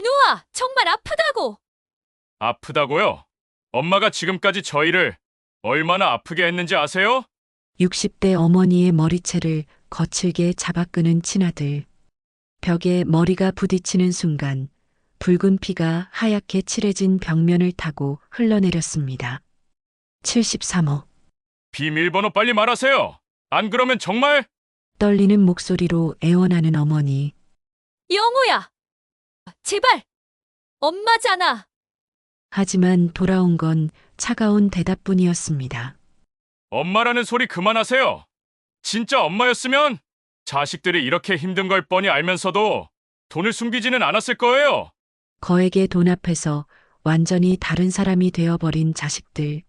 누아, 정말 아프다고! 아프다고요? 엄마가 지금까지 저희를 얼마나 아프게 했는지 아세요? 60대 어머니의 머리채를 거칠게 잡아끄는 친아들. 벽에 머리가 부딪히는 순간 붉은 피가 하얗게 칠해진 벽면을 타고 흘러내렸습니다. 73호. 비밀번호 빨리 말하세요. 안 그러면 정말 떨리는 목소리로 애원하는 어머니. 영호야! 제발! 엄마잖아! 하지만 돌아온 건 차가운 대답뿐이었습니다. 엄마라는 소리 그만하세요. 진짜 엄마였으면 자식들이 이렇게 힘든 걸 뻔히 알면서도 돈을 숨기지는 않았을 거예요. 거액의 돈 앞에서 완전히 다른 사람이 되어버린 자식들.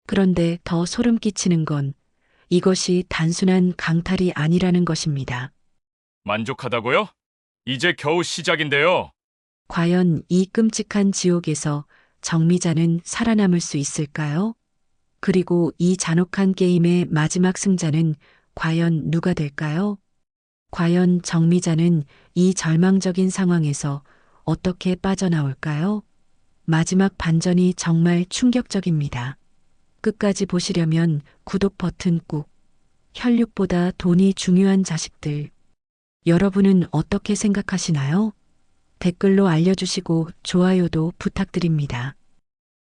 그런데 더 소름 끼치는 건 이것이 단순한 강탈이 아니라는 것입니다. 만족하다고요? 이제 겨우 시작인데요. 과연 이 끔찍한 지옥에서 정미자는 살아남을 수 있을까요? 그리고 이 잔혹한 게임의 마지막 승자는 과연 누가 될까요? 과연 정미자는 이 절망적인 상황에서 어떻게 빠져나올까요? 마지막 반전이 정말 충격적입니다. 끝까지 보시려면 구독 버튼 꾹. 혈육보다 돈이 중요한 자식들. 여러분은 어떻게 생각하시나요? 댓글로 알려주시고 좋아요도 부탁드립니다.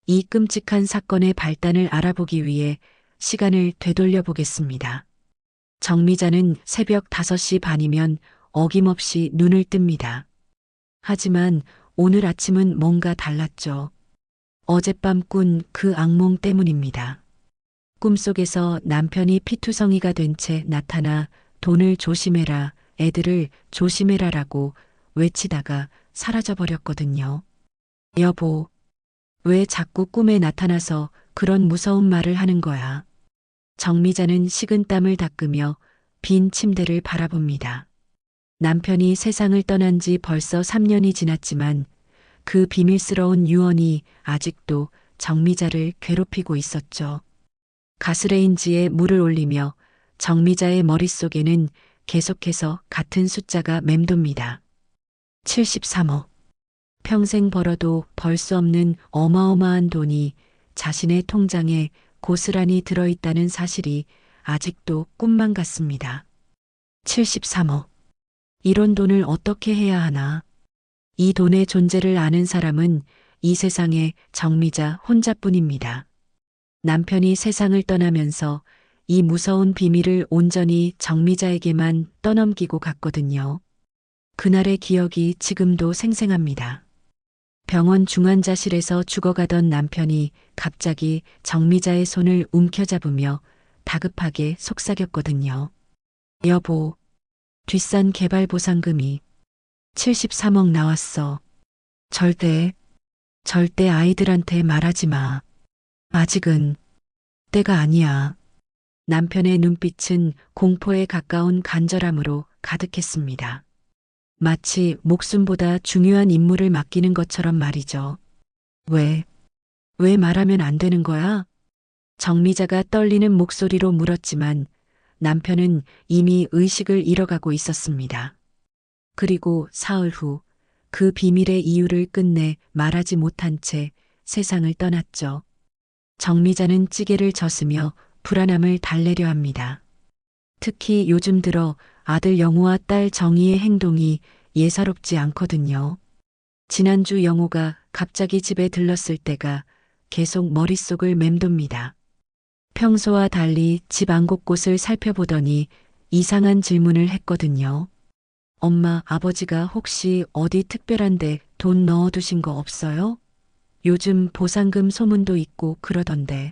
이 끔찍한 사건의 발단을 알아보기 위해 시간을 되돌려 보겠습니다. 정미자는 새벽 5시 반이면 어김없이 눈을 뜹니다. 하지만 오늘 아침은 뭔가 달랐죠. 어젯밤 꾼 그 악몽 때문입니다. 꿈속에서 남편이 피투성이가 된 채 나타나 돈을 조심해라, 애들을 조심해라라고 외치다가 사라져버렸거든요. 여보, 왜 자꾸 꿈에 나타나서 그런 무서운 말을 하는 거야? 정미자는 식은땀을 닦으며 빈 침대를 바라봅니다. 남편이 세상을 떠난 지 벌써 3년이 지났지만 그 비밀스러운 유언이 아직도 정미자를 괴롭히고 있었죠. 가스레인지에 물을 올리며 정미자의 머릿속에는 계속해서 같은 숫자가 맴돕니다. 73억. 평생 벌어도 벌 수 없는 어마어마한 돈이 자신의 통장에 고스란히 들어있다는 사실이 아직도 꿈만 같습니다. 73억. 이런 돈을 어떻게 해야 하나? 이 돈의 존재를 아는 사람은 이 세상에 정미자 혼자뿐입니다. 남편이 세상을 떠나면서 이 무서운 비밀을 온전히 정미자에게만 떠넘기고 갔거든요. 그날의 기억이 지금도 생생합니다. 병원 중환자실에서 죽어가던 남편이 갑자기 정미자의 손을 움켜잡으며 다급하게 속삭였거든요. 여보, 뒷산 개발 보상금이 73억 나왔어. 절대 아이들한테 말하지 마. 아직은 때가 아니야. 남편의 눈빛은 공포에 가까운 간절함으로 가득했습니다. 마치 목숨보다 중요한 임무를 맡기는 것처럼 말이죠. 왜 말하면 안 되는 거야? 정미자가 떨리는 목소리로 물었지만 남편은 이미 의식을 잃어가고 있었습니다. 그리고 사흘 후 그 비밀의 이유를 끝내 말하지 못한 채 세상을 떠났죠. 정미자는 찌개를 젓으며 불안함을 달래려 합니다. 특히 요즘 들어 아들 영호와 딸 정희의 행동이 예사롭지 않거든요. 지난주 영호가 갑자기 집에 들렀을 때가 계속 머릿속을 맴돕니다. 평소와 달리 집 안 곳곳을 살펴보더니 이상한 질문을 했거든요. 엄마, 아버지가 혹시 어디 특별한데 돈 넣어두신 거 없어요? 요즘 보상금 소문도 있고 그러던데.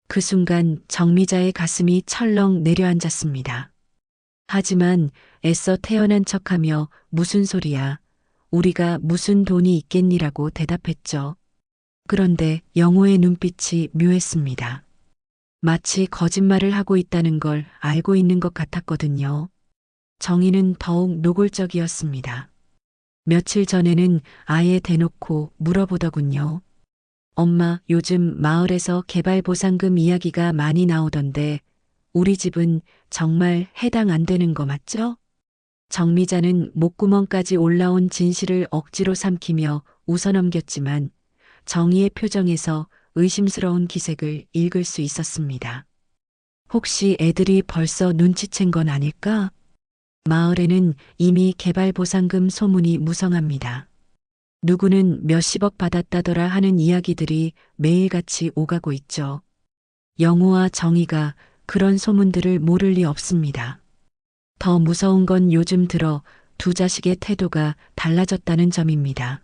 그 순간 정미자의 가슴이 철렁 내려앉았습니다. 하지만 애써 태어난 척하며 무슨 소리야. 우리가 무슨 돈이 있겠니라고 대답했죠. 그런데 영호의 눈빛이 묘했습니다. 마치 거짓말을 하고 있다는 걸 알고 있는 것 같았거든요. 정희는 더욱 노골적이었습니다. 며칠 전에는 아예 대놓고 물어보더군요. 엄마, 요즘 마을에서 개발 보상금 이야기가 많이 나오던데 우리 집은 정말 해당 안 되는 거 맞죠? 정미자는 목구멍까지 올라온 진실을 억지로 삼키며 웃어넘겼지만 정희의 표정에서 의심스러운 기색을 읽을 수 있었습니다. 혹시 애들이 벌써 눈치챈 건 아닐까? 마을에는 이미 개발보상금 소문이 무성합니다. 누구는 몇십억 받았다더라 하는 이야기들이 매일같이 오가고 있죠. 영호와 정희가 그런 소문들을 모를 리 없습니다. 더 무서운 건 요즘 들어 두 자식의 태도가 달라졌다는 점입니다.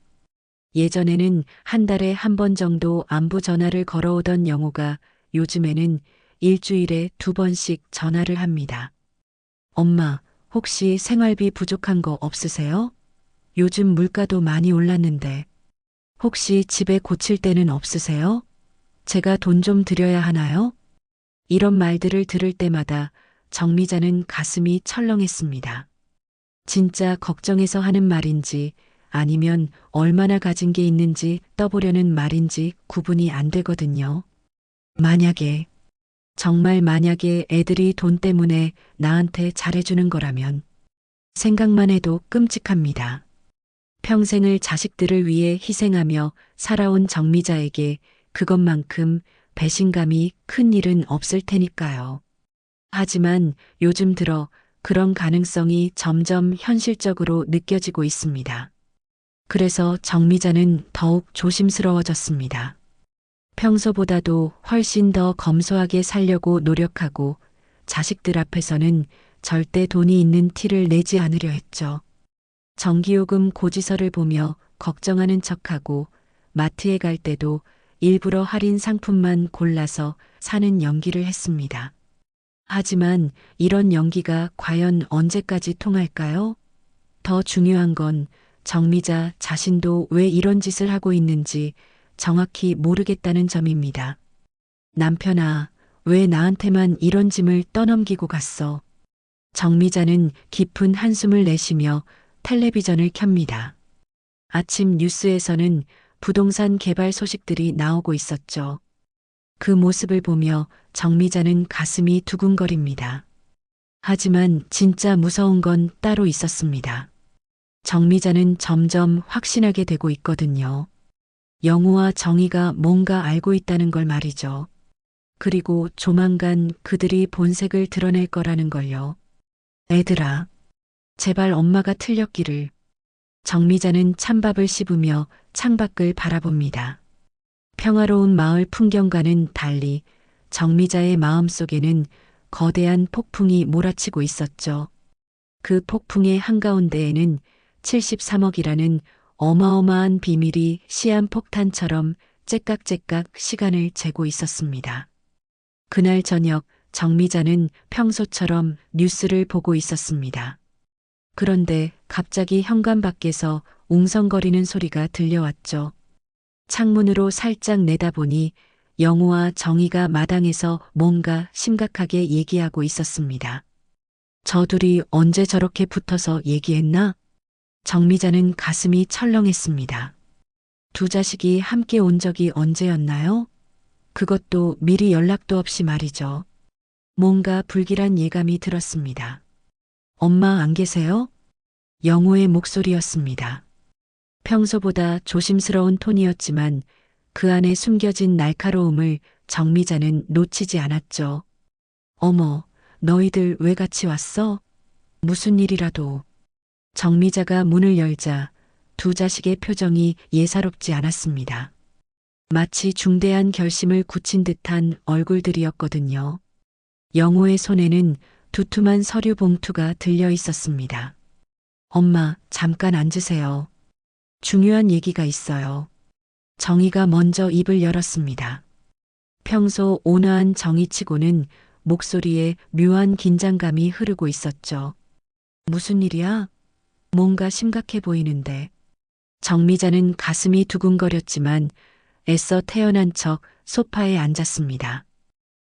예전에는 한 달에 한 번 정도 안부 전화를 걸어오던 영호가 요즘에는 일주일에 2번씩 전화를 합니다. 엄마, 혹시 생활비 부족한 거 없으세요? 요즘 물가도 많이 올랐는데. 혹시 집에 고칠 데는 없으세요? 제가 돈 좀 드려야 하나요? 이런 말들을 들을 때마다 정미자는 가슴이 철렁했습니다. 진짜 걱정해서 하는 말인지 아니면 얼마나 가진 게 있는지 떠보려는 말인지 구분이 안 되거든요. 만약에, 정말 만약에 애들이 돈 때문에 나한테 잘해주는 거라면 생각만 해도 끔찍합니다. 평생을 자식들을 위해 희생하며 살아온 정미자에게 그것만큼 배신감이 큰 일은 없을 테니까요. 하지만 요즘 들어 그런 가능성이 점점 현실적으로 느껴지고 있습니다. 그래서 정미자는 더욱 조심스러워졌습니다. 평소보다도 훨씬 더 검소하게 살려고 노력하고 자식들 앞에서는 절대 돈이 있는 티를 내지 않으려 했죠. 전기요금 고지서를 보며 걱정하는 척하고 마트에 갈 때도 일부러 할인 상품만 골라서 사는 연기를 했습니다. 하지만 이런 연기가 과연 언제까지 통할까요? 더 중요한 건 정미자 자신도 왜 이런 짓을 하고 있는지 정확히 모르겠다는 점입니다. 남편아, 왜 나한테만 이런 짐을 떠넘기고 갔어? 정미자는 깊은 한숨을 내쉬며 텔레비전을 켭니다. 아침 뉴스에서는 부동산 개발 소식들이 나오고 있었죠. 그 모습을 보며 정미자는 가슴이 두근거립니다. 하지만 진짜 무서운 건 따로 있었습니다. 정미자는 점점 확신하게 되고 있거든요. 영호와 정희가 뭔가 알고 있다는 걸 말이죠. 그리고 조만간 그들이 본색을 드러낼 거라는 걸요. 애들아, 제발 엄마가 틀렸기를. 정미자는 찬밥을 씹으며 창밖을 바라봅니다. 평화로운 마을 풍경과는 달리 정미자의 마음속에는 거대한 폭풍이 몰아치고 있었죠. 그 폭풍의 한가운데에는 73억이라는 어마어마한 비밀이 시한폭탄처럼 째깍째깍 시간을 재고 있었습니다. 그날 저녁 정미자는 평소처럼 뉴스를 보고 있었습니다. 그런데 갑자기 현관 밖에서 웅성거리는 소리가 들려왔죠. 창문으로 살짝 내다보니 영호와 정희가 마당에서 뭔가 심각하게 얘기하고 있었습니다. 저 둘이 언제 저렇게 붙어서 얘기했나? 정미자는 가슴이 철렁했습니다. 두 자식이 함께 온 적이 언제였나요? 그것도 미리 연락도 없이 말이죠. 뭔가 불길한 예감이 들었습니다. 엄마 안 계세요? 영호의 목소리였습니다. 평소보다 조심스러운 톤이었지만 그 안에 숨겨진 날카로움을 정미자는 놓치지 않았죠. 어머, 너희들 왜 같이 왔어? 무슨 일이라도. 정미자가 문을 열자 두 자식의 표정이 예사롭지 않았습니다. 마치 중대한 결심을 굳힌 듯한 얼굴들이었거든요. 영호의 손에는 두툼한 서류 봉투가 들려 있었습니다. 엄마, 잠깐 앉으세요. 중요한 얘기가 있어요. 정희가 먼저 입을 열었습니다. 평소 온화한 정희치고는 목소리에 묘한 긴장감이 흐르고 있었죠. 무슨 일이야? 뭔가 심각해 보이는데. 정미자는 가슴이 두근거렸지만 애써 태어난 척 소파에 앉았습니다.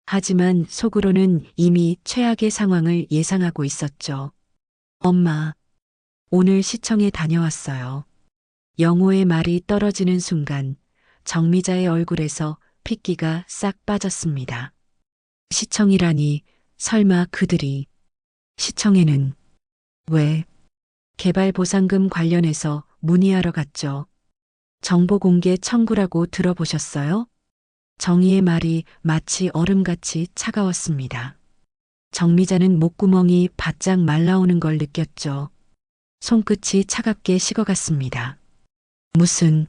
하지만 속으로는 이미 최악의 상황을 예상하고 있었죠. 엄마, 오늘 시청에 다녀왔어요. 영호의 말이 떨어지는 순간 정미자의 얼굴에서 핏기가 싹 빠졌습니다. 시청이라니, 설마 그들이. 시청에는 왜 개발보상금 관련해서 문의하러 갔죠. 정보공개 청구라고 들어보셨어요? 정희의 말이 마치 얼음같이 차가웠습니다. 정미자는 목구멍이 바짝 말라오는 걸 느꼈죠. 손끝이 차갑게 식어갔습니다. 무슨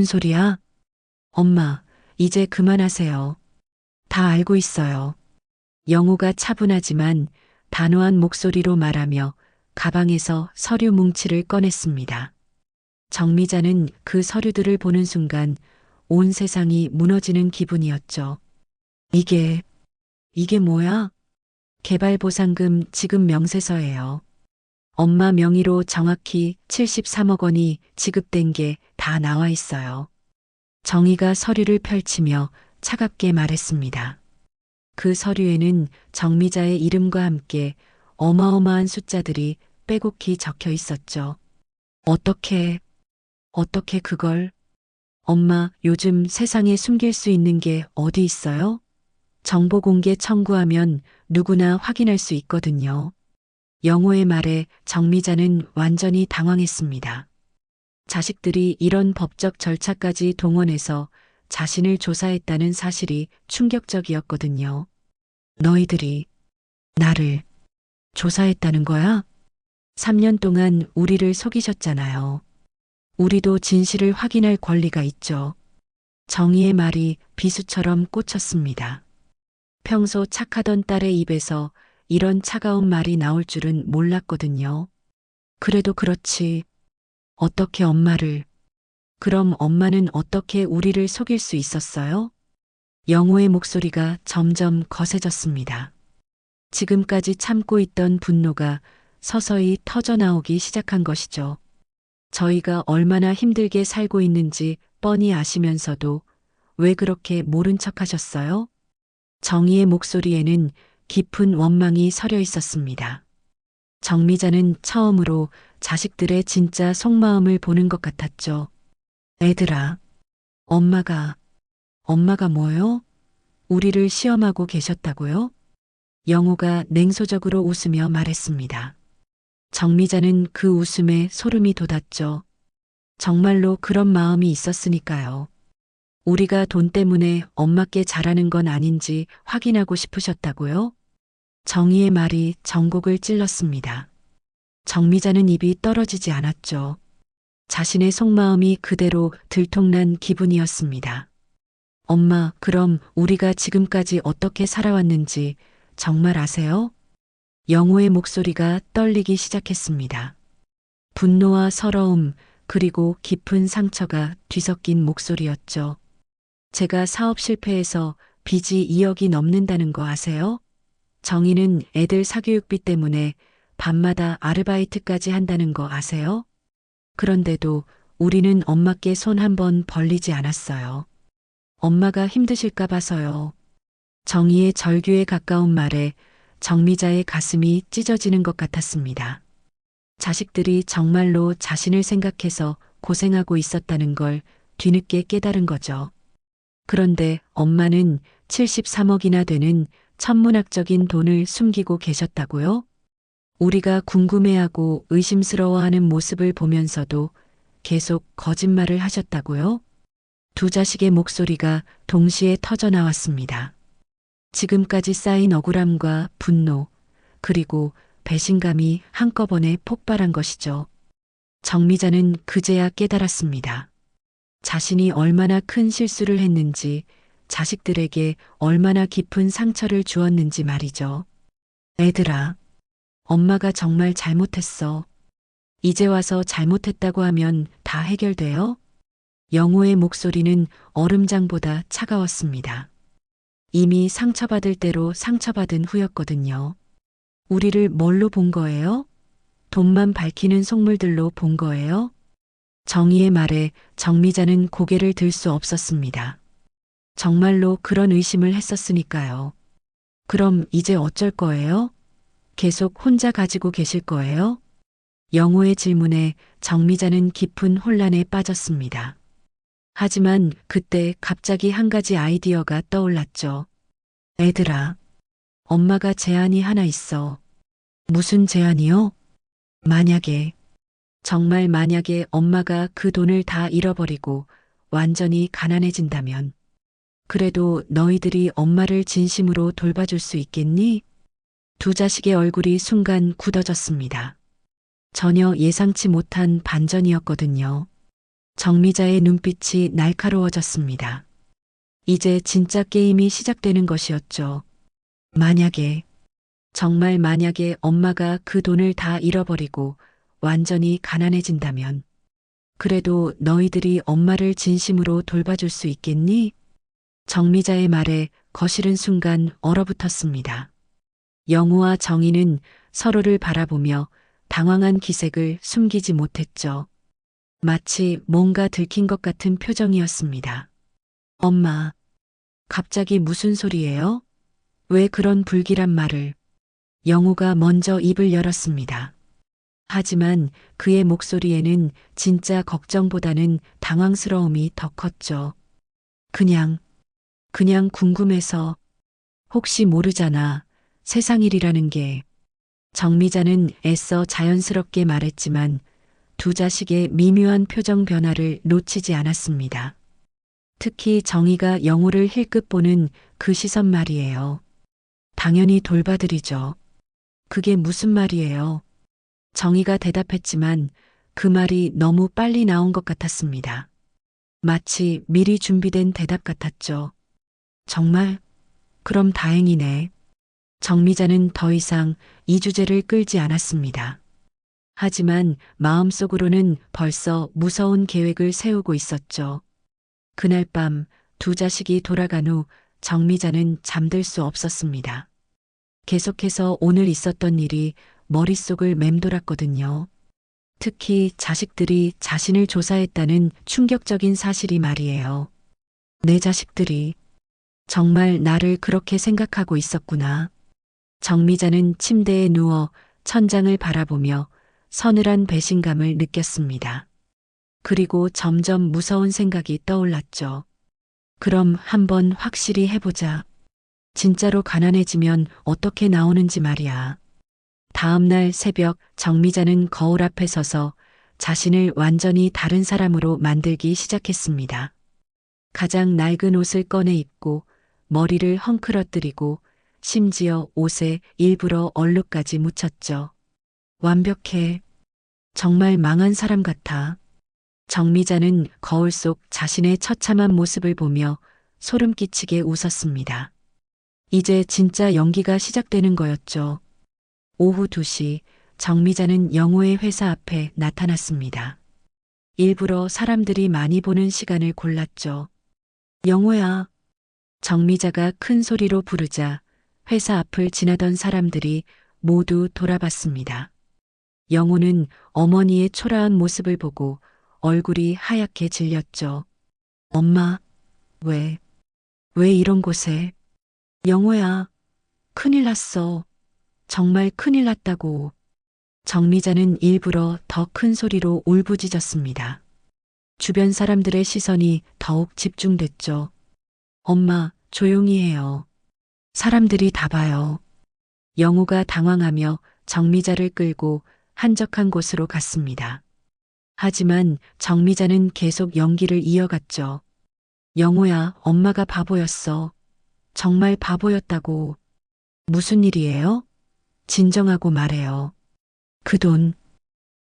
소리야? 엄마, 이제 그만하세요. 다 알고 있어요. 영호가 차분하지만 단호한 목소리로 말하며 가방에서 서류 뭉치를 꺼냈습니다. 정미자는 그 서류들을 보는 순간 온 세상이 무너지는 기분이었죠. 이게 뭐야? 개발보상금 지급 명세서예요. 엄마 명의로 정확히 73억 원이 지급된 게 다 나와 있어요. 정희가 서류를 펼치며 차갑게 말했습니다. 그 서류에는 정미자의 이름과 함께 어마어마한 숫자들이 빼곡히 적혀 있었죠. 어떻게 그걸? 엄마, 요즘 세상에 숨길 수 있는 게 어디 있어요? 정보 공개 청구하면 누구나 확인할 수 있거든요. 영호의 말에 정미자는 완전히 당황했습니다. 자식들이 이런 법적 절차까지 동원해서 자신을 조사했다는 사실이 충격적이었거든요. 너희들이 나를 조사했다는 거야? 3년 동안 우리를 속이셨잖아요. 우리도 진실을 확인할 권리가 있죠. 정희의 말이 비수처럼 꽂혔습니다. 평소 착하던 딸의 입에서 이런 차가운 말이 나올 줄은 몰랐거든요. 그래도 그렇지. 어떻게 엄마를, 그럼 엄마는 어떻게 우리를 속일 수 있었어요? 영호의 목소리가 점점 거세졌습니다. 지금까지 참고 있던 분노가 서서히 터져나오기 시작한 것이죠. 저희가 얼마나 힘들게 살고 있는지 뻔히 아시면서도 왜 그렇게 모른 척 하셨어요? 정희의 목소리에는 깊은 원망이 서려 있었습니다. 정미자는 처음으로 자식들의 진짜 속마음을 보는 것 같았죠. 애들아, 엄마가 뭐요? 우리를 시험하고 계셨다고요? 영호가 냉소적으로 웃으며 말했습니다. 정미자는 그 웃음에 소름이 돋았죠. 정말로 그런 마음이 있었으니까요. 우리가 돈 때문에 엄마께 잘하는 건 아닌지 확인하고 싶으셨다고요? 정희의 말이 전곡을 찔렀습니다. 정미자는 입이 떨어지지 않았죠. 자신의 속마음이 그대로 들통난 기분이었습니다. 엄마, 그럼 우리가 지금까지 어떻게 살아왔는지 정말 아세요? 영호의 목소리가 떨리기 시작했습니다. 분노와 서러움, 그리고 깊은 상처가 뒤섞인 목소리였죠. 제가 사업 실패해서 빚이 2억이 넘는다는 거 아세요? 정희는 애들 사교육비 때문에 밤마다 아르바이트까지 한다는 거 아세요? 그런데도 우리는 엄마께 손 한 번 벌리지 않았어요. 엄마가 힘드실까 봐서요. 정희의 절규에 가까운 말에 정미자의 가슴이 찢어지는 것 같았습니다. 자식들이 정말로 자신을 생각해서 고생하고 있었다는 걸 뒤늦게 깨달은 거죠. 그런데 엄마는 73억이나 되는 천문학적인 돈을 숨기고 계셨다고요? 우리가 궁금해하고 의심스러워하는 모습을 보면서도 계속 거짓말을 하셨다고요? 두 자식의 목소리가 동시에 터져 나왔습니다. 지금까지 쌓인 억울함과 분노, 그리고 배신감이 한꺼번에 폭발한 것이죠. 정미자는 그제야 깨달았습니다. 자신이 얼마나 큰 실수를 했는지, 자식들에게 얼마나 깊은 상처를 주었는지 말이죠. 애들아, 엄마가 정말 잘못했어. 이제 와서 잘못했다고 하면 다 해결돼요? 영호의 목소리는 얼음장보다 차가웠습니다. 이미 상처받을 대로 상처받은 후였거든요. 우리를 뭘로 본 거예요? 돈만 밝히는 속물들로 본 거예요? 정희의 말에 정미자는 고개를 들 수 없었습니다. 정말로 그런 의심을 했었으니까요. 그럼 이제 어쩔 거예요? 계속 혼자 가지고 계실 거예요? 영호의 질문에 정미자는 깊은 혼란에 빠졌습니다. 하지만 그때 갑자기 한 가지 아이디어가 떠올랐죠. 애들아, 엄마가 제안이 하나 있어. 무슨 제안이요? 만약에, 정말 만약에 엄마가 그 돈을 다 잃어버리고 완전히 가난해진다면, 그래도 너희들이 엄마를 진심으로 돌봐줄 수 있겠니? 두 자식의 얼굴이 순간 굳어졌습니다. 전혀 예상치 못한 반전이었거든요. 정미자의 눈빛이 날카로워졌습니다. 이제 진짜 게임이 시작되는 것이었죠. 만약에, 정말 만약에 엄마가 그 돈을 다 잃어버리고 완전히 가난해진다면, 그래도 너희들이 엄마를 진심으로 돌봐줄 수 있겠니? 정미자의 말에 거실은 순간 얼어붙었습니다. 영우와 정희는 서로를 바라보며 당황한 기색을 숨기지 못했죠. 마치 뭔가 들킨 것 같은 표정이었습니다. 엄마, 갑자기 무슨 소리예요? 왜 그런 불길한 말을? 영우가 먼저 입을 열었습니다. 하지만 그의 목소리에는 진짜 걱정보다는 당황스러움이 더 컸죠. 그냥 궁금해서. 혹시 모르잖아. 세상 일이라는 게. 정미자는 애써 자연스럽게 말했지만 두 자식의 미묘한 표정 변화를 놓치지 않았습니다. 특히 정희가 영우를 힐끗 보는 그 시선 말이에요. 당연히 돌봐드리죠. 그게 무슨 말이에요? 정희가 대답했지만 그 말이 너무 빨리 나온 것 같았습니다. 마치 미리 준비된 대답 같았죠. 정말? 그럼 다행이네. 정미자는 더 이상 이 주제를 끌지 않았습니다. 하지만 마음속으로는 벌써 무서운 계획을 세우고 있었죠. 그날 밤 두 자식이 돌아간 후 정미자는 잠들 수 없었습니다. 계속해서 오늘 있었던 일이 머릿속을 맴돌았거든요. 특히 자식들이 자신을 조사했다는 충격적인 사실이 말이에요. 내 자식들이 정말 나를 그렇게 생각하고 있었구나. 정미자는 침대에 누워 천장을 바라보며 서늘한 배신감을 느꼈습니다. 그리고 점점 무서운 생각이 떠올랐죠. 그럼 한번 확실히 해보자. 진짜로 가난해지면 어떻게 나오는지 말이야. 다음 날 새벽 정미자는 거울 앞에 서서 자신을 완전히 다른 사람으로 만들기 시작했습니다. 가장 낡은 옷을 꺼내 입고 머리를 헝클어뜨리고 심지어 옷에 일부러 얼룩까지 묻혔죠. 완벽해. 정말 망한 사람 같아. 정미자는 거울 속 자신의 처참한 모습을 보며 소름 끼치게 웃었습니다. 이제 진짜 연기가 시작되는 거였죠. 오후 2시 정미자는 영우의 회사 앞에 나타났습니다. 일부러 사람들이 많이 보는 시간을 골랐죠. 영우야. 정미자가 큰 소리로 부르자 회사 앞을 지나던 사람들이 모두 돌아봤습니다. 영우는 어머니의 초라한 모습을 보고 얼굴이 하얗게 질렸죠. 엄마, 왜 이런 곳에? 영우야, 큰일 났어. 정말 큰일 났다고. 정미자는 일부러 더 큰 소리로 울부짖었습니다. 주변 사람들의 시선이 더욱 집중됐죠. 엄마, 조용히 해요. 사람들이 다 봐요. 영우가 당황하며 정미자를 끌고 한적한 곳으로 갔습니다. 하지만 정미자는 계속 연기를 이어갔죠. 영우야, 엄마가 바보였어. 정말 바보였다고. 무슨 일이에요? 진정하고 말해요. 그 돈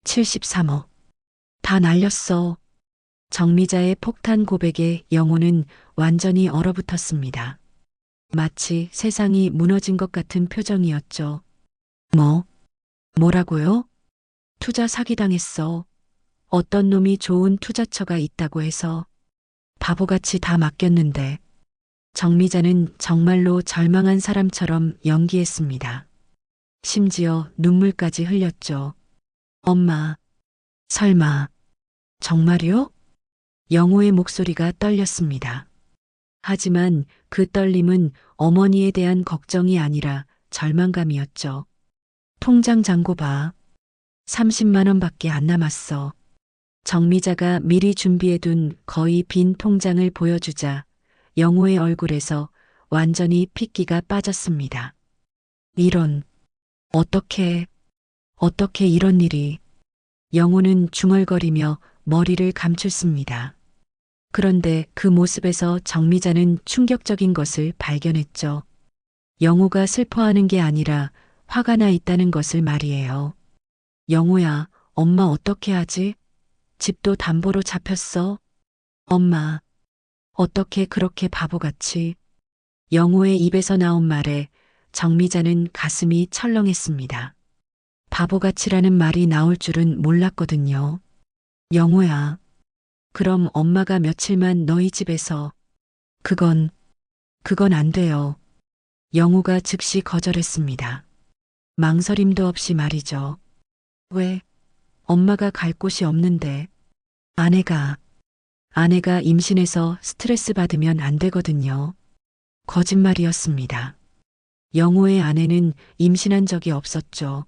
73억. 다 날렸어. 정미자의 폭탄 고백에 영호는 완전히 얼어붙었습니다. 마치 세상이 무너진 것 같은 표정이었죠. 뭐라고요? 투자 사기당했어. 어떤 놈이 좋은 투자처가 있다고 해서 바보같이 다 맡겼는데. 정미자는 정말로 절망한 사람처럼 연기했습니다. 심지어 눈물까지 흘렸죠. 엄마, 설마, 정말요? 영호의 목소리가 떨렸습니다. 하지만 그 떨림은 어머니에 대한 걱정이 아니라 절망감이었죠. 통장 잔고 봐. 30만 원밖에 안 남았어. 정미자가 미리 준비해둔 거의 빈 통장을 보여주자 영호의 얼굴에서 완전히 핏기가 빠졌습니다. 이런, 어떻게, 어떻게 이런 일이? 영호는 중얼거리며 머리를 감췄습니다. 그런데 그 모습에서 정미자는 충격적인 것을 발견했죠. 영호가 슬퍼하는 게 아니라 화가 나 있다는 것을 말이에요. 영호야, 엄마 어떻게 하지? 집도 담보로 잡혔어. 엄마, 어떻게 그렇게 바보같이? 영호의 입에서 나온 말에 정미자는 가슴이 철렁했습니다. 바보같이라는 말이 나올 줄은 몰랐거든요. 영호야, 그럼 엄마가 며칠만 너희 집에서. 그건 안 돼요. 영호가 즉시 거절했습니다. 망설임도 없이 말이죠. 왜? 엄마가 갈 곳이 없는데. 아내가 임신해서 스트레스 받으면 안 되거든요. 거짓말이었습니다. 영호의 아내는 임신한 적이 없었죠.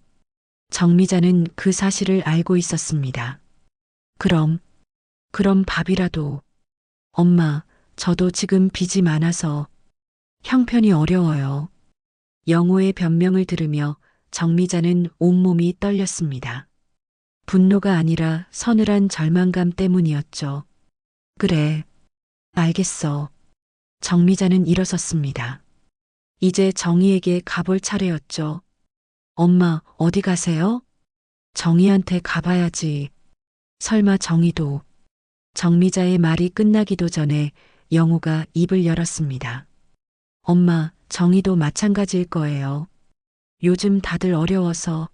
정미자는 그 사실을 알고 있었습니다. 그럼 밥이라도. 엄마, 저도 지금 빚이 많아서 형편이 어려워요. 영호의 변명을 들으며 정미자는 온몸이 떨렸습니다. 분노가 아니라 서늘한 절망감 때문이었죠. 그래, 알겠어. 정미자는 일어섰습니다. 이제 정희에게 가볼 차례였죠. 엄마, 어디 가세요? 정희한테 가봐야지. 설마 정희도. 정미자의 말이 끝나기도 전에 영호가 입을 열었습니다. 엄마, 정희도 마찬가지일 거예요. 요즘 다들 어려워서.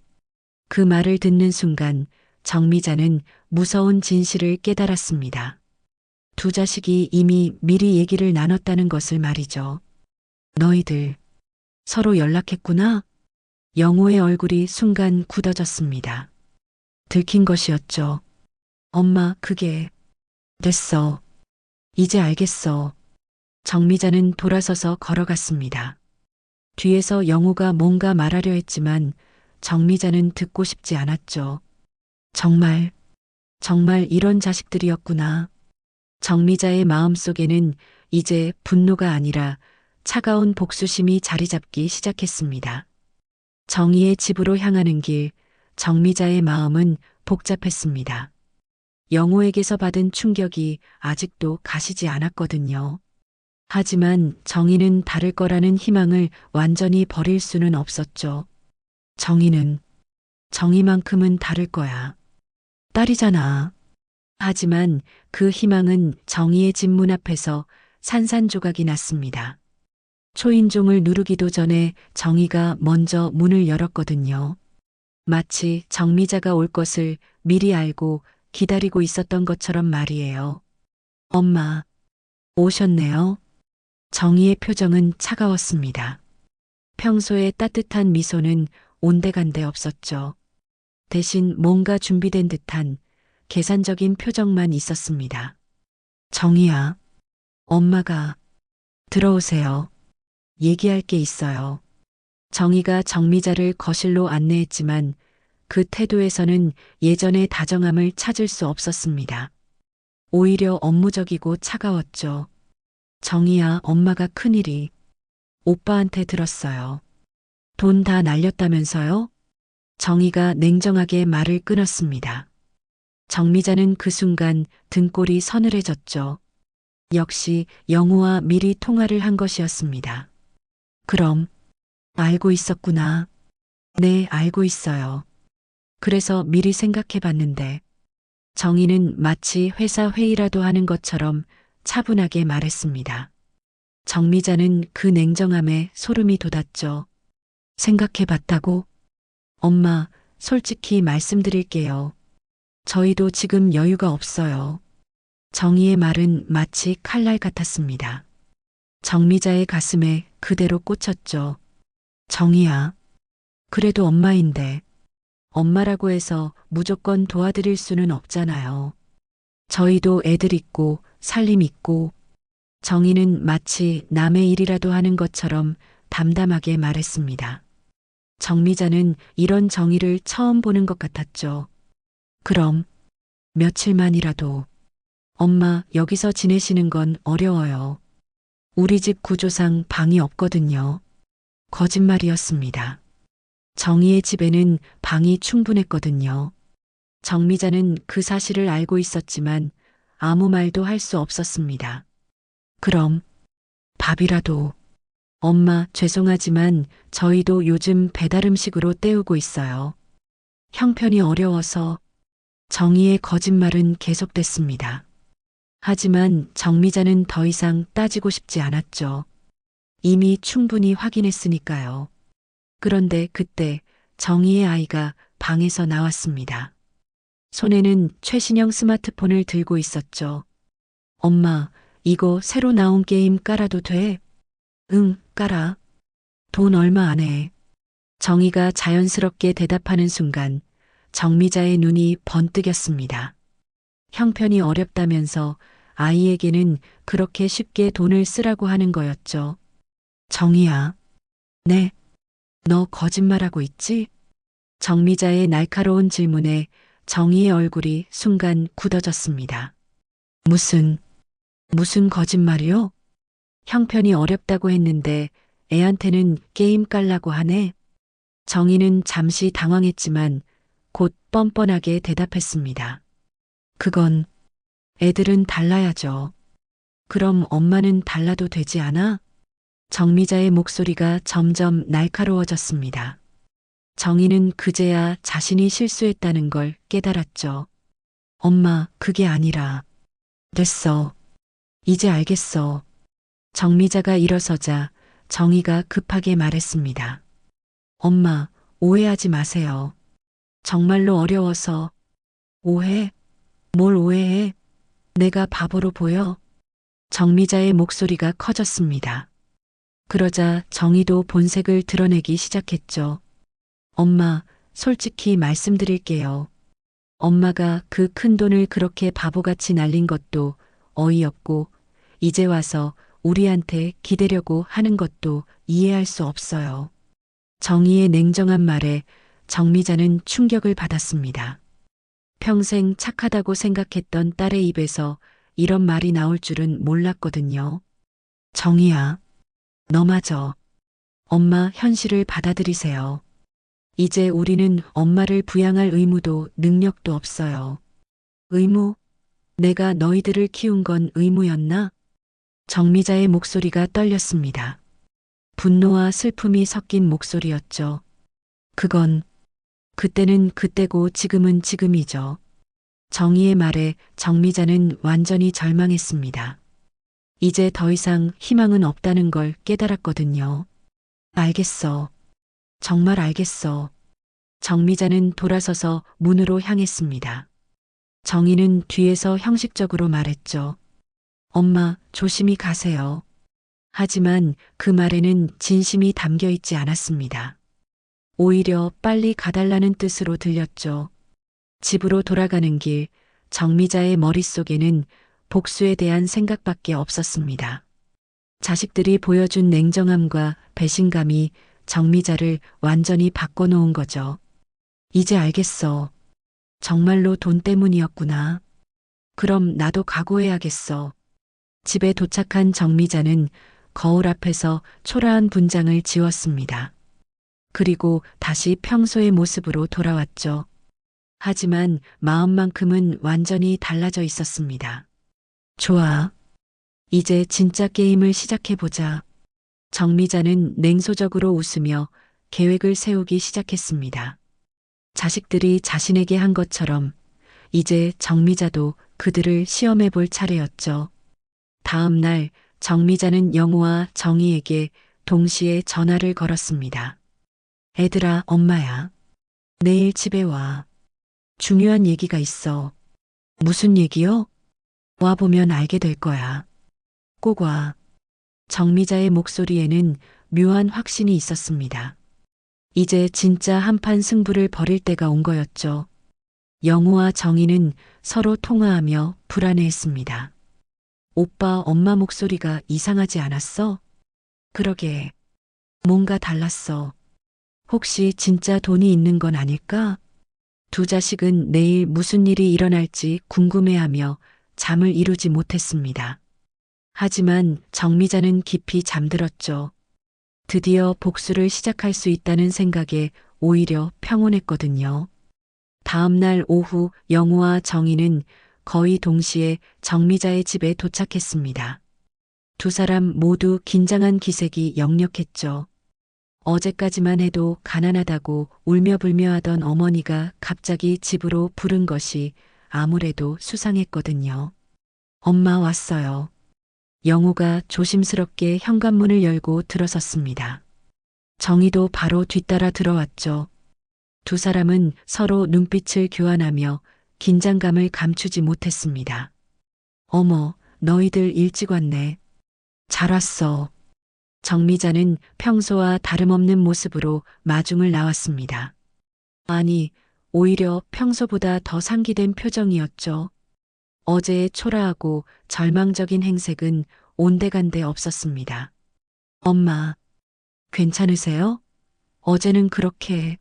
그 말을 듣는 순간 정미자는 무서운 진실을 깨달았습니다. 두 자식이 이미 미리 얘기를 나눴다는 것을 말이죠. 너희들 서로 연락했구나? 영호의 얼굴이 순간 굳어졌습니다. 들킨 것이었죠. 엄마, 그게. 됐어. 이제 알겠어. 정미자는 돌아서서 걸어갔습니다. 뒤에서 영호가 뭔가 말하려 했지만 정미자는 듣고 싶지 않았죠. 정말 이런 자식들이었구나. 정미자의 마음속에는 이제 분노가 아니라 차가운 복수심이 자리 잡기 시작했습니다. 정희의 집으로 향하는 길, 정미자의 마음은 복잡했습니다. 영호에게서 받은 충격이 아직도 가시지 않았거든요. 하지만 정희는 다를 거라는 희망을 완전히 버릴 수는 없었죠. 정희만큼은 다를 거야. 딸이잖아. 하지만 그 희망은 정희의 집 문 앞에서 산산조각이 났습니다. 초인종을 누르기도 전에 정희가 먼저 문을 열었거든요. 마치 정미자가 올 것을 미리 알고 기다리고 있었던 것처럼 말이에요. 엄마, 오셨네요. 정희의 표정은 차가웠습니다. 평소의 따뜻한 미소는 온데간데 없었죠. 대신 뭔가 준비된 듯한 계산적인 표정만 있었습니다. 정희야, 엄마가. 들어오세요. 얘기할 게 있어요. 정희가 정미자를 거실로 안내했지만 그 태도에서는 예전의 다정함을 찾을 수 없었습니다. 오히려 업무적이고 차가웠죠. 정희야, 엄마가 큰일이. 오빠한테 들었어요. 돈 다 날렸다면서요? 정희가 냉정하게 말을 끊었습니다. 정미자는 그 순간 등골이 서늘해졌죠. 역시 영호와 미리 통화를 한 것이었습니다. 그럼 알고 있었구나. 네, 알고 있어요. 그래서 미리 생각해 봤는데. 정희는 마치 회사 회의라도 하는 것처럼 차분하게 말했습니다. 정미자는 그 냉정함에 소름이 돋았죠. 생각해 봤다고? 엄마, 솔직히 말씀드릴게요. 저희도 지금 여유가 없어요. 정희의 말은 마치 칼날 같았습니다. 정미자의 가슴에 그대로 꽂혔죠. 정희야, 그래도 엄마인데. 엄마라고 해서 무조건 도와드릴 수는 없잖아요. 저희도 애들 있고 살림 있고. 정희는 마치 남의 일이라도 하는 것처럼 담담하게 말했습니다. 정미자는 이런 정희를 처음 보는 것 같았죠. 그럼 며칠만이라도. 엄마, 여기서 지내시는 건 어려워요. 우리 집 구조상 방이 없거든요. 거짓말이었습니다. 정희의 집에는 방 방이 충분했거든요. 정미자는 그 사실을 알고 있었지만 아무 말도 할 수 없었습니다. 그럼 밥이라도. 엄마, 죄송하지만 저희도 요즘 배달 음식으로 때우고 있어요. 형편이 어려워서. 정희의 거짓말은 계속됐습니다. 하지만 정미자는 더 이상 따지고 싶지 않았죠. 이미 충분히 확인했으니까요. 그런데 그때 정희의 아이가 방에서 나왔습니다. 손에는 최신형 스마트폰을 들고 있었죠. 엄마, 이거 새로 나온 게임 깔아도 돼? 응, 깔아. 돈 얼마 안 해. 정희가 자연스럽게 대답하는 순간 정미자의 눈이 번뜩였습니다. 형편이 어렵다면서 아이에게는 그렇게 쉽게 돈을 쓰라고 하는 거였죠. 정희야. 네. 너 거짓말하고 있지? 정미자의 날카로운 질문에 정희의 얼굴이 순간 굳어졌습니다. 무슨 거짓말이요? 형편이 어렵다고 했는데 애한테는 게임 깔라고 하네. 정희는 잠시 당황했지만 곧 뻔뻔하게 대답했습니다. 그건 애들은 달라야죠. 그럼 엄마는 달라도 되지 않아? 정미자의 목소리가 점점 날카로워졌습니다. 정희는 그제야 자신이 실수했다는 걸 깨달았죠. 엄마, 그게 아니라. 됐어. 이제 알겠어. 정미자가 일어서자 정희가 급하게 말했습니다. 엄마, 오해하지 마세요. 정말로 어려워서. 오해? 뭘 오해해? 내가 바보로 보여? 정미자의 목소리가 커졌습니다. 그러자 정희도 본색을 드러내기 시작했죠. 엄마, 솔직히 말씀드릴게요. 엄마가 그 큰 돈을 그렇게 바보같이 날린 것도 어이없고 이제 와서 우리한테 기대려고 하는 것도 이해할 수 없어요. 정희의 냉정한 말에 정미자는 충격을 받았습니다. 평생 착하다고 생각했던 딸의 입에서 이런 말이 나올 줄은 몰랐거든요. 정희야, 너마저 엄마 현실을 받아들이세요. 이제 우리는 엄마를 부양할 의무도 능력도 없어요. 의무? 내가 너희들을 키운 건 의무였나? 정미자의 목소리가 떨렸습니다. 분노와 슬픔이 섞인 목소리였죠. 그건 그때는 그때고 지금은 지금이죠. 정희의 말에 정미자는 완전히 절망했습니다. 이제 더 이상 희망은 없다는 걸 깨달았거든요. 알겠어. 정말 알겠어. 정미자는 돌아서서 문으로 향했습니다. 정희는 뒤에서 형식적으로 말했죠. 엄마, 조심히 가세요. 하지만 그 말에는 진심이 담겨 있지 않았습니다. 오히려 빨리 가달라는 뜻으로 들렸죠. 집으로 돌아가는 길, 정미자의 머릿속에는 복수에 대한 생각밖에 없었습니다. 자식들이 보여준 냉정함과 배신감이 정미자를 완전히 바꿔놓은 거죠. 이제 알겠어. 정말로 돈 때문이었구나. 그럼 나도 각오해야겠어. 집에 도착한 정미자는 거울 앞에서 초라한 분장을 지웠습니다. 그리고 다시 평소의 모습으로 돌아왔죠. 하지만 마음만큼은 완전히 달라져 있었습니다. 좋아. 이제 진짜 게임을 시작해보자. 정미자는 냉소적으로 웃으며 계획을 세우기 시작했습니다. 자식들이 자신에게 한 것처럼 이제 정미자도 그들을 시험해 볼 차례였죠. 다음 날 정미자는 영호와 정희에게 동시에 전화를 걸었습니다. 애들아, 엄마야. 내일 집에 와. 중요한 얘기가 있어. 무슨 얘기요? 와보면 알게 될 거야. 꼭 와. 정미자의 목소리에는 묘한 확신이 있었습니다. 이제 진짜 한판 승부를 벌일 때가 온 거였죠. 영호와 정희는 서로 통화하며 불안해했습니다. 오빠, 엄마 목소리가 이상하지 않았어? 그러게. 뭔가 달랐어. 혹시 진짜 돈이 있는 건 아닐까? 두 자식은 내일 무슨 일이 일어날지 궁금해하며 잠을 이루지 못했습니다. 하지만 정미자는 깊이 잠들었죠. 드디어 복수를 시작할 수 있다는 생각에 오히려 평온했거든요. 다음 날 오후 영우와 정희는 거의 동시에 정미자의 집에 도착했습니다. 두 사람 모두 긴장한 기색이 역력했죠. 어제까지만 해도 가난하다고 울며불며 하던 어머니가 갑자기 집으로 부른 것이 아무래도 수상했거든요. 엄마 왔어요. 영우가 조심스럽게 현관문을 열고 들어섰습니다. 정희도 바로 뒤따라 들어왔죠. 두 사람은 서로 눈빛을 교환하며 긴장감을 감추지 못했습니다. 어머, 너희들 일찍 왔네. 잘 왔어. 정미자는 평소와 다름없는 모습으로 마중을 나왔습니다. 아니, 오히려 평소보다 더 상기된 표정이었죠. 어제의 초라하고 절망적인 행색은 온데간데 없었습니다. 엄마, 괜찮으세요? 어제는 그렇게.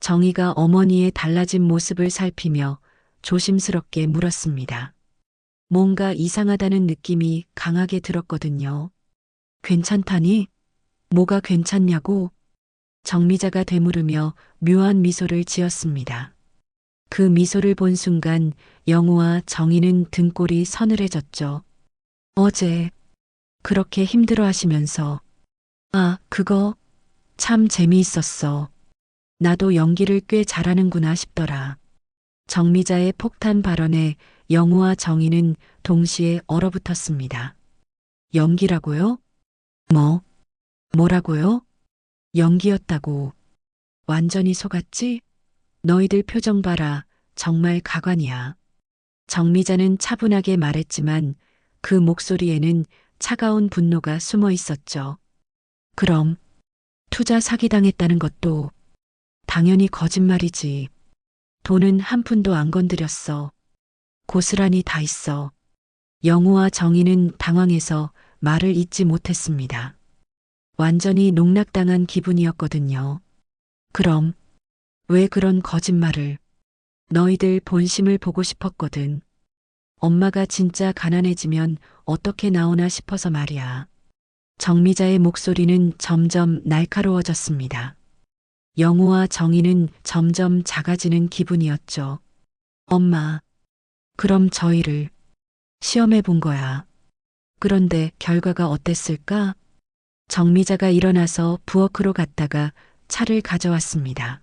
정희가 어머니의 달라진 모습을 살피며 조심스럽게 물었습니다. 뭔가 이상하다는 느낌이 강하게 들었거든요. 괜찮다니? 뭐가 괜찮냐고? 정미자가 되물으며 묘한 미소를 지었습니다. 그 미소를 본 순간 영우와 정희는 등골이 서늘해졌죠. 어제 그렇게 힘들어 하시면서 아, 그거 참 재미있었어. 나도 연기를 꽤 잘하는구나 싶더라. 정미자의 폭탄 발언에 영우와 정희는 동시에 얼어붙었습니다. 연기라고요? 뭐라고요? 연기였다고. 완전히 속았지? 너희들 표정 봐라. 정말 가관이야. 정미자는 차분하게 말했지만 그 목소리에는 차가운 분노가 숨어 있었죠. 그럼 투자 사기당했다는 것도 당연히 거짓말이지. 돈은 한 푼도 안 건드렸어. 고스란히 다 있어. 영우와 정희는 당황해서 말을 잇지 못했습니다. 완전히 농락당한 기분이었거든요. 그럼 왜 그런 거짓말을? 너희들 본심을 보고 싶었거든. 엄마가 진짜 가난해지면 어떻게 나오나 싶어서 말이야. 정미자의 목소리는 점점 날카로워졌습니다. 영우와 정희는 점점 작아지는 기분이었죠. 엄마, 그럼 저희를 시험해 본 거야. 그런데 결과가 어땠을까? 정미자가 일어나서 부엌으로 갔다가 차를 가져왔습니다.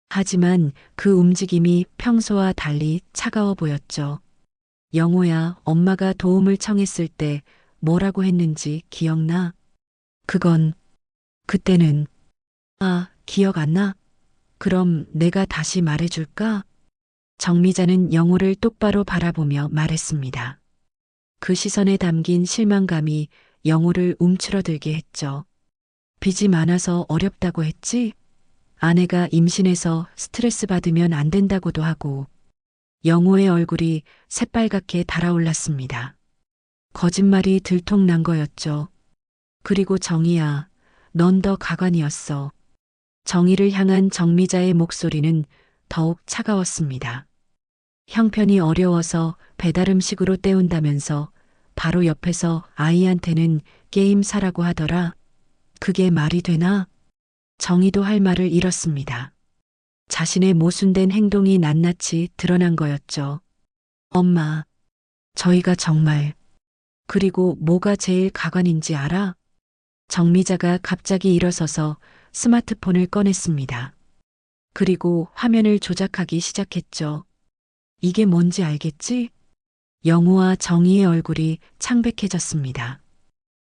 하지만 그 움직임이 평소와 달리 차가워 보였죠. 영호야, 엄마가 도움을 청했을 때 뭐라고 했는지 기억나? 그때는, 기억 안 나? 그럼 내가 다시 말해줄까? 정미자는 영호를 똑바로 바라보며 말했습니다. 그 시선에 담긴 실망감이 영호를 움츠러들게 했죠. 빚이 많아서 어렵다고 했지? 아내가 임신해서 스트레스 받으면 안 된다고도 하고. 영호의 얼굴이 새빨갛게 달아올랐습니다. 거짓말이 들통난 거였죠. 그리고 정희야, 넌 더 가관이었어. 정희를 향한 정미자의 목소리는 더욱 차가웠습니다. 형편이 어려워서 배달 음식으로 때운다면서 바로 옆에서 아이한테는 게임 사라고 하더라. 그게 말이 되나? 정희도 할 말을 잃었습니다. 자신의 모순된 행동이 낱낱이 드러난 거였죠. 엄마, 저희가 정말. 그리고 뭐가 제일 가관인지 알아? 정미자가 갑자기 일어서서 스마트폰을 꺼냈습니다. 그리고 화면을 조작하기 시작했죠. 이게 뭔지 알겠지? 영우와 정희의 얼굴이 창백해졌습니다.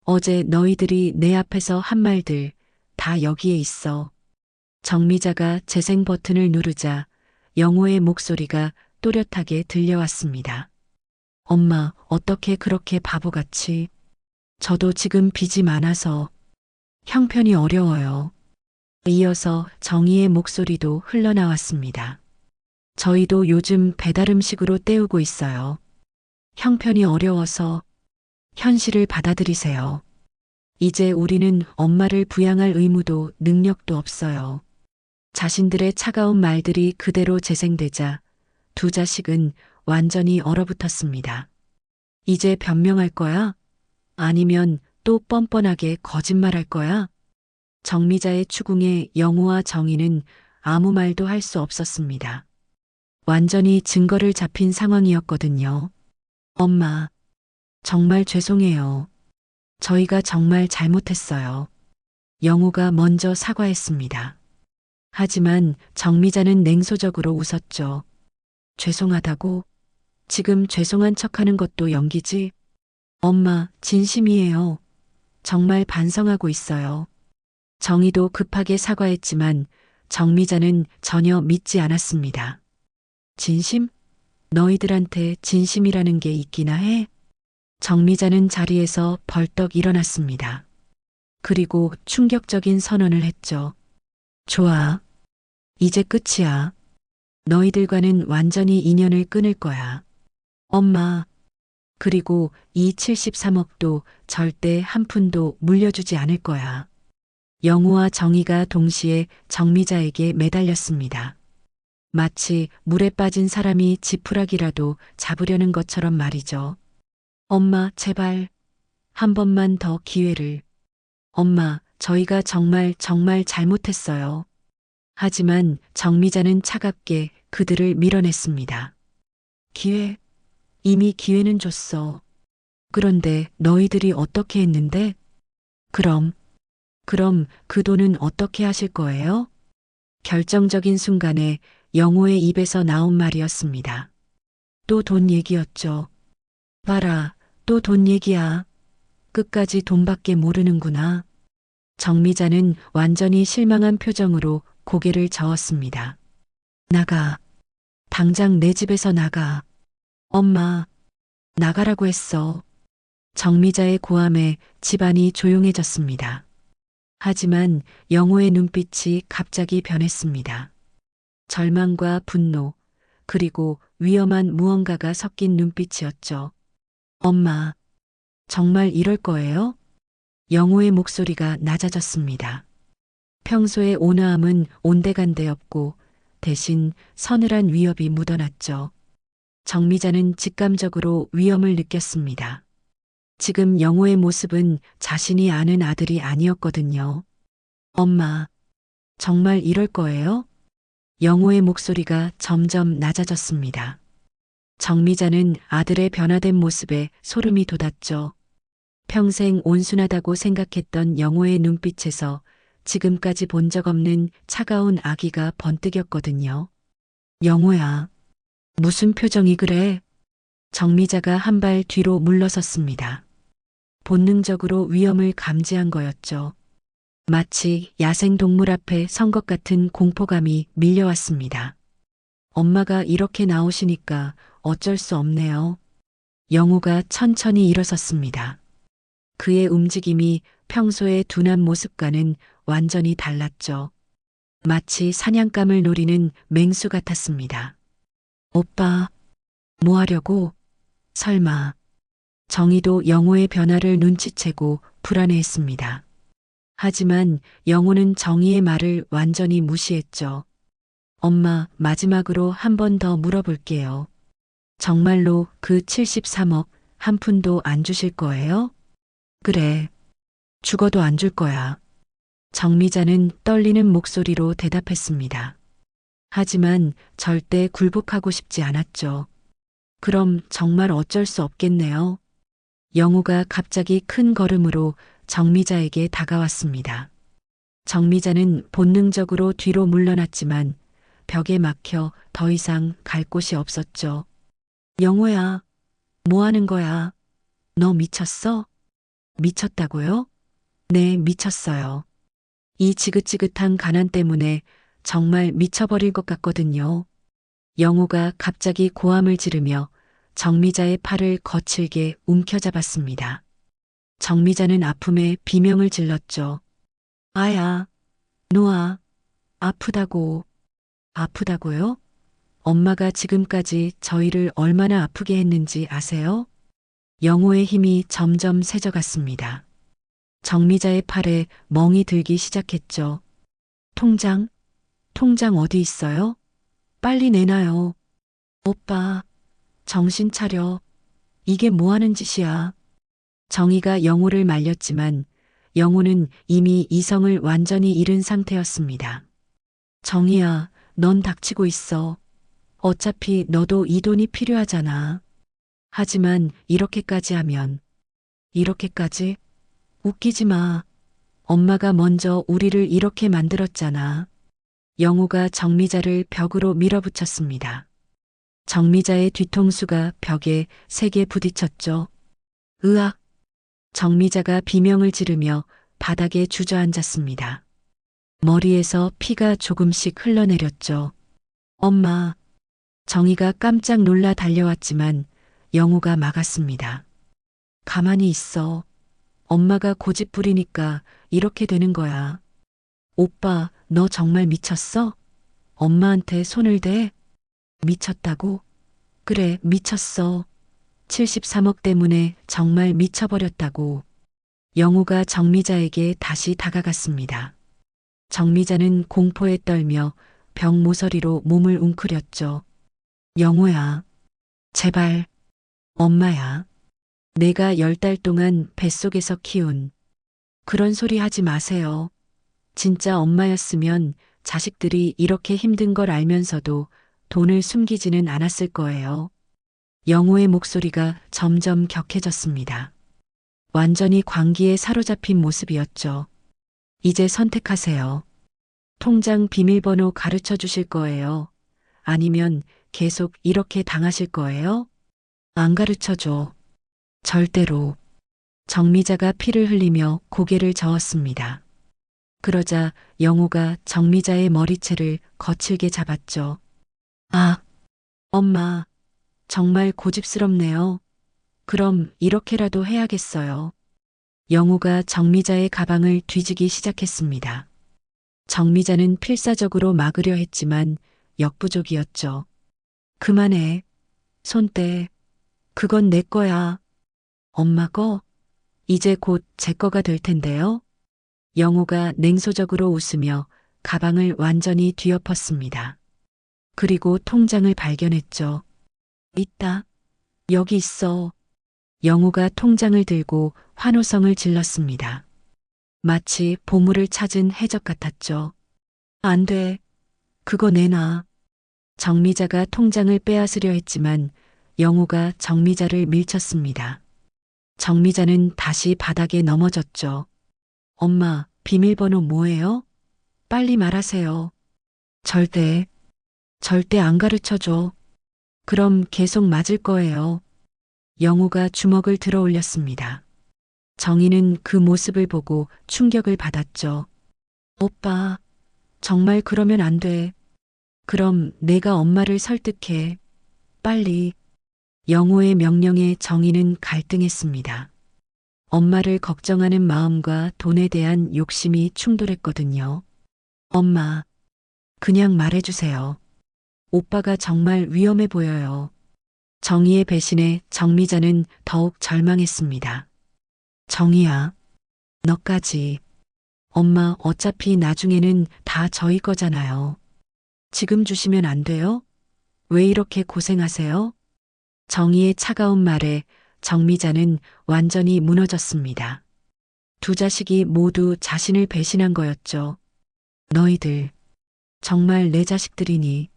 어제 너희들이 내 앞에서 한 말들 다 여기에 있어. 정미자가 재생 버튼을 누르자 영호의 목소리가 또렷하게 들려왔습니다. 엄마, 어떻게 그렇게 바보같이. 저도 지금 빚이 많아서 형편이 어려워요. 이어서 정희의 목소리도 흘러나왔습니다. 저희도 요즘 배달 음식으로 때우고 있어요. 형편이 어려워서 현실을 받아들이세요. 이제 우리는 엄마를 부양할 의무도 능력도 없어요. 자신들의 차가운 말들이 그대로 재생되자 두 자식은 완전히 얼어붙었습니다. 이제 변명할 거야? 아니면 또 뻔뻔하게 거짓말할 거야? 정미자의 추궁에 영우와 정희는 아무 말도 할 수 없었습니다. 완전히 증거를 잡힌 상황이었거든요. 엄마, 정말 죄송해요. 저희가 정말 잘못했어요. 영호가 먼저 사과했습니다. 하지만 정미자는 냉소적으로 웃었죠. 죄송하다고? 지금 죄송한 척하는 것도 연기지? 엄마, 진심이에요. 정말 반성하고 있어요. 정희도 급하게 사과했지만 정미자는 전혀 믿지 않았습니다. 진심? 너희들한테 진심이라는 게 있기나 해? 정미자는 자리에서 벌떡 일어났습니다. 그리고 충격적인 선언을 했죠. 좋아. 이제 끝이야. 너희들과는 완전히 인연을 끊을 거야. 엄마. 그리고 이 73억도 절대 한 푼도 물려주지 않을 거야. 영호와 정희가 동시에 정미자에게 매달렸습니다. 마치 물에 빠진 사람이 지푸라기라도 잡으려는 것처럼 말이죠. 엄마, 제발. 한 번만 더 기회를. 엄마, 저희가 정말 잘못했어요. 하지만 정미자는 차갑게 그들을 밀어냈습니다. 기회? 이미 기회는 줬어. 그런데 너희들이 어떻게 했는데? 그럼 그 돈은 어떻게 하실 거예요? 결정적인 순간에 영호의 입에서 나온 말이었습니다. 또 돈 얘기였죠. 봐라, 또 돈 얘기야. 끝까지 돈밖에 모르는구나. 정미자는 완전히 실망한 표정으로 고개를 저었습니다. 나가. 당장 내 집에서 나가. 엄마, 나가라고 했어. 정미자의 고함에 집안이 조용해졌습니다. 하지만 영호의 눈빛이 갑자기 변했습니다. 절망과 분노, 그리고 위험한 무언가가 섞인 눈빛이었죠. 엄마, 정말 이럴 거예요? 영호의 목소리가 낮아졌습니다. 평소의 온화함은 온데간데 없고 대신 서늘한 위협이 묻어났죠. 정미자는 직감적으로 위험을 느꼈습니다. 지금 영호의 모습은 자신이 아는 아들이 아니었거든요. 엄마, 정말 이럴 거예요? 영호의 목소리가 점점 낮아졌습니다. 정미자는 아들의 변화된 모습에 소름이 돋았죠. 평생 온순하다고 생각했던 영호의 눈빛에서 지금까지 본 적 없는 차가운 악의가 번뜩였거든요. 영호야, 무슨 표정이 그래? 정미자가 한 발 뒤로 물러섰습니다. 본능적으로 위험을 감지한 거였죠. 마치 야생동물 앞에 선 것 같은 공포감이 밀려왔습니다. 엄마가 이렇게 나오시니까 어쩔 수 없네요. 영호가 천천히 일어섰습니다. 그의 움직임이 평소의 둔한 모습과는 완전히 달랐죠. 마치 사냥감을 노리는 맹수 같았습니다. 오빠, 뭐 하려고? 설마. 정희도 영호의 변화를 눈치채고 불안해했습니다. 하지만 영호는 정희의 말을 완전히 무시했죠. 엄마, 마지막으로 한 번 더 물어볼게요. 정말로 그 73억 한 푼도 안 주실 거예요? 그래. 죽어도 안 줄 거야. 정미자는 떨리는 목소리로 대답했습니다. 하지만 절대 굴복하고 싶지 않았죠. 그럼 정말 어쩔 수 없겠네요. 영호가 갑자기 큰 걸음으로 정미자에게 다가왔습니다. 정미자는 본능적으로 뒤로 물러났지만 벽에 막혀 더 이상 갈 곳이 없었죠. 영호야, 뭐 하는 거야? 너 미쳤어? 미쳤다고요? 네, 미쳤어요. 이 지긋지긋한 가난 때문에 정말 미쳐버릴 것 같거든요. 영호가 갑자기 고함을 지르며 정미자의 팔을 거칠게 움켜잡았습니다. 정미자는 아픔에 비명을 질렀죠. 아야, 놓아. 아프다고. 아프다고요? 엄마가 지금까지 저희를 얼마나 아프게 했는지 아세요? 영호의 힘이 점점 세져갔습니다. 정미자의 팔에 멍이 들기 시작했죠. 통장 어디 있어요? 빨리 내놔요. 오빠, 정신 차려. 이게 뭐 하는 짓이야? 정희가 영호를 말렸지만 영호는 이미 이성을 완전히 잃은 상태였습니다. 정희야, 넌 닥치고 있어. 어차피 너도 이 돈이 필요하잖아. 하지만 이렇게까지 하면, 이렇게까지? 웃기지 마. 엄마가 먼저 우리를 이렇게 만들었잖아. 영호가 정미자를 벽으로 밀어붙였습니다. 정미자의 뒤통수가 벽에 세게 부딪혔죠. 으악! 정미자가 비명을 지르며 바닥에 주저앉았습니다. 머리에서 피가 조금씩 흘러내렸죠. 엄마! 정희가 깜짝 놀라 달려왔지만 영호가 막았습니다. 가만히 있어. 엄마가 고집 부리니까 이렇게 되는 거야. 오빠, 너 정말 미쳤어? 엄마한테 손을 대? 미쳤다고? 그래, 미쳤어. 73억 때문에 정말 미쳐버렸다고. 영호가 정미자에게 다시 다가갔습니다. 정미자는 공포에 떨며 벽 모서리로 몸을 웅크렸죠. 영호야, 제발, 엄마야. 내가 10달 동안 뱃속에서 키운. 그런 소리 하지 마세요. 진짜 엄마였으면 자식들이 이렇게 힘든 걸 알면서도 돈을 숨기지는 않았을 거예요. 영호의 목소리가 점점 격해졌습니다. 완전히 광기에 사로잡힌 모습이었죠. 이제 선택하세요. 통장 비밀번호 가르쳐 주실 거예요? 아니면 계속 이렇게 당하실 거예요? 안 가르쳐 줘. 절대로. 정미자가 피를 흘리며 고개를 저었습니다. 그러자 영호가 정미자의 머리채를 거칠게 잡았죠. 아, 엄마, 정말 고집스럽네요. 그럼 이렇게라도 해야겠어요. 영호가 정미자의 가방을 뒤지기 시작했습니다. 정미자는 필사적으로 막으려 했지만 역부족이었죠. 그만해. 손 떼. 그건 내 거야. 엄마 거? 이제 곧 제 거가 될 텐데요. 영호가 냉소적으로 웃으며 가방을 완전히 뒤엎었습니다. 그리고 통장을 발견했죠. 있다. 여기 있어. 영호가 통장을 들고 환호성을 질렀습니다. 마치 보물을 찾은 해적 같았죠. 안 돼. 그거 내놔. 정미자가 통장을 빼앗으려 했지만 영호가 정미자를 밀쳤습니다. 정미자는 다시 바닥에 넘어졌죠. 엄마, 비밀번호 뭐예요? 빨리 말하세요. 절대 안 가르쳐 줘. 그럼 계속 맞을 거예요. 영호가 주먹을 들어 올렸습니다. 정희는 그 모습을 보고 충격을 받았죠. 오빠, 정말 그러면 안 돼. 그럼 내가 엄마를 설득해. 빨리. 영호의 명령에 정희는 갈등했습니다. 엄마를 걱정하는 마음과 돈에 대한 욕심이 충돌했거든요. 엄마, 그냥 말해주세요. 오빠가 정말 위험해 보여요. 정희의 배신에 정미자는 더욱 절망했습니다. 정희야, 너까지. 엄마 어차피 나중에는 다 저희 거잖아요. 지금 주시면 안 돼요? 왜 이렇게 고생하세요? 정희의 차가운 말에 정미자는 완전히 무너졌습니다. 두 자식이 모두 자신을 배신한 거였죠. 너희들, 정말 내 자식들이니?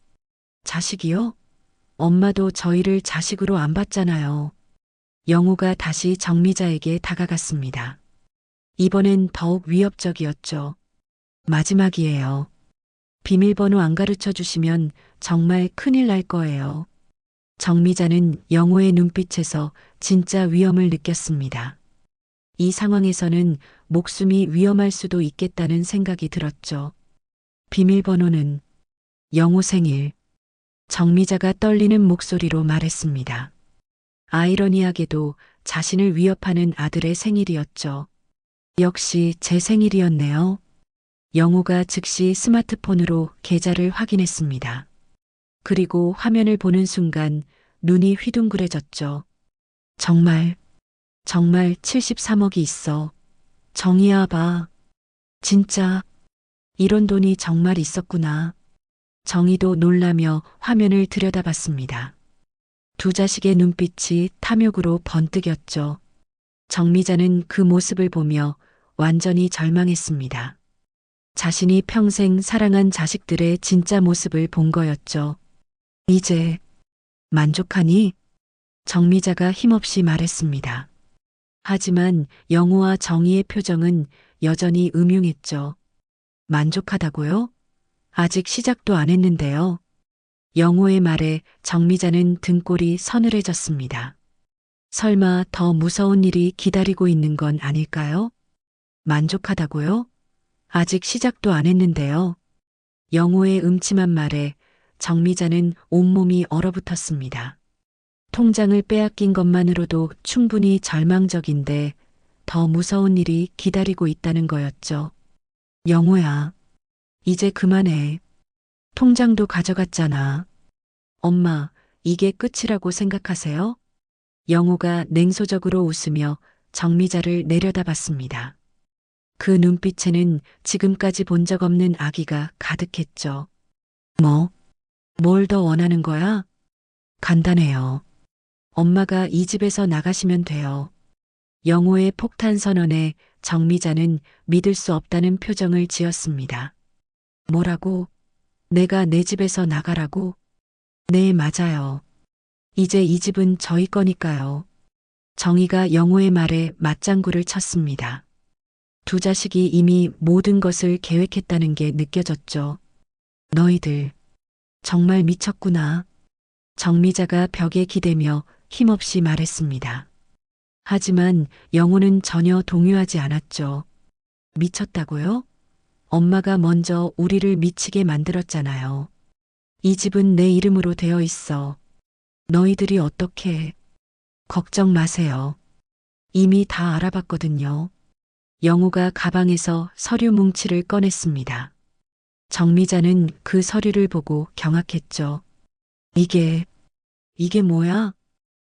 자식이요? 엄마도 저희를 자식으로 안 봤잖아요. 영호가 다시 정미자에게 다가갔습니다. 이번엔 더욱 위협적이었죠. 마지막이에요. 비밀번호 안 가르쳐 주시면 정말 큰일 날 거예요. 정미자는 영호의 눈빛에서 진짜 위험을 느꼈습니다. 이 상황에서는 목숨이 위험할 수도 있겠다는 생각이 들었죠. 비밀번호는 영호 생일. 정미자가 떨리는 목소리로 말했습니다. 아이러니하게도 자신을 위협하는 아들의 생일이었죠. 역시 제 생일이었네요. 영호가 즉시 스마트폰으로 계좌를 확인했습니다. 그리고 화면을 보는 순간 눈이 휘둥그레졌죠. 정말 73억이 있어. 정희야 봐. 진짜 이런 돈이 정말 있었구나. 정희도 놀라며 화면을 들여다봤습니다. 두 자식의 눈빛이 탐욕으로 번뜩였죠. 정미자는 그 모습을 보며 완전히 절망했습니다. 자신이 평생 사랑한 자식들의 진짜 모습을 본 거였죠. 이제 만족하니? 정미자가 힘없이 말했습니다. 하지만 영호와 정희의 표정은 여전히 음흉했죠. 만족하다고요? 아직 시작도 안 했는데요. 영호의 말에 정미자는 등골이 서늘해졌습니다. 설마 더 무서운 일이 기다리고 있는 건 아닐까요? 만족하다고요? 아직 시작도 안 했는데요. 영호의 음침한 말에 정미자는 온몸이 얼어붙었습니다. 통장을 빼앗긴 것만으로도 충분히 절망적인데 더 무서운 일이 기다리고 있다는 거였죠. 영호야, 이제 그만해. 통장도 가져갔잖아. 엄마, 이게 끝이라고 생각하세요? 영호가 냉소적으로 웃으며 정미자를 내려다봤습니다. 그 눈빛에는 지금까지 본 적 없는 악의가 가득했죠. 뭘 더 원하는 거야? 간단해요. 엄마가 이 집에서 나가시면 돼요. 영호의 폭탄 선언에 정미자는 믿을 수 없다는 표정을 지었습니다. 뭐라고? 내가 내 집에서 나가라고? 네, 맞아요. 이제 이 집은 저희 거니까요. 정희가 영호의 말에 맞장구를 쳤습니다. 두 자식이 이미 모든 것을 계획했다는 게 느껴졌죠. 너희들 정말 미쳤구나. 정미자가 벽에 기대며 힘없이 말했습니다. 하지만 영호는 전혀 동요하지 않았죠. 미쳤다고요? 엄마가 먼저 우리를 미치게 만들었잖아요. 이 집은 내 이름으로 되어 있어. 너희들이 어떻게? 걱정 마세요. 이미 다 알아봤거든요. 영호가 가방에서 서류 뭉치를 꺼냈습니다. 정미자는 그 서류를 보고 경악했죠. 이게 뭐야?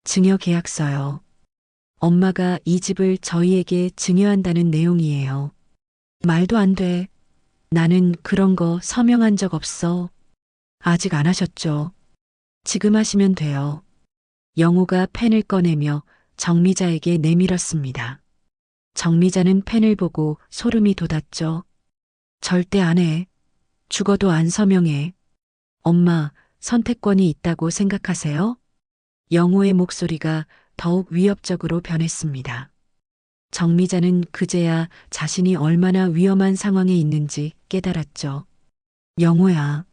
증여계약서요. 엄마가 이 집을 저희에게 증여한다는 내용이에요. 말도 안 돼. 나는 그런 거 서명한 적 없어. 아직 안 하셨죠? 지금 하시면 돼요. 영호가 펜을 꺼내며 정미자에게 내밀었습니다. 정미자는 펜을 보고 소름이 돋았죠. 절대 안 해. 죽어도 안 서명해. 엄마, 선택권이 있다고 생각하세요? 영호의 목소리가 더욱 위협적으로 변했습니다. 정미자는 그제야 자신이 얼마나 위험한 상황에 있는지 깨달았죠. 영호야,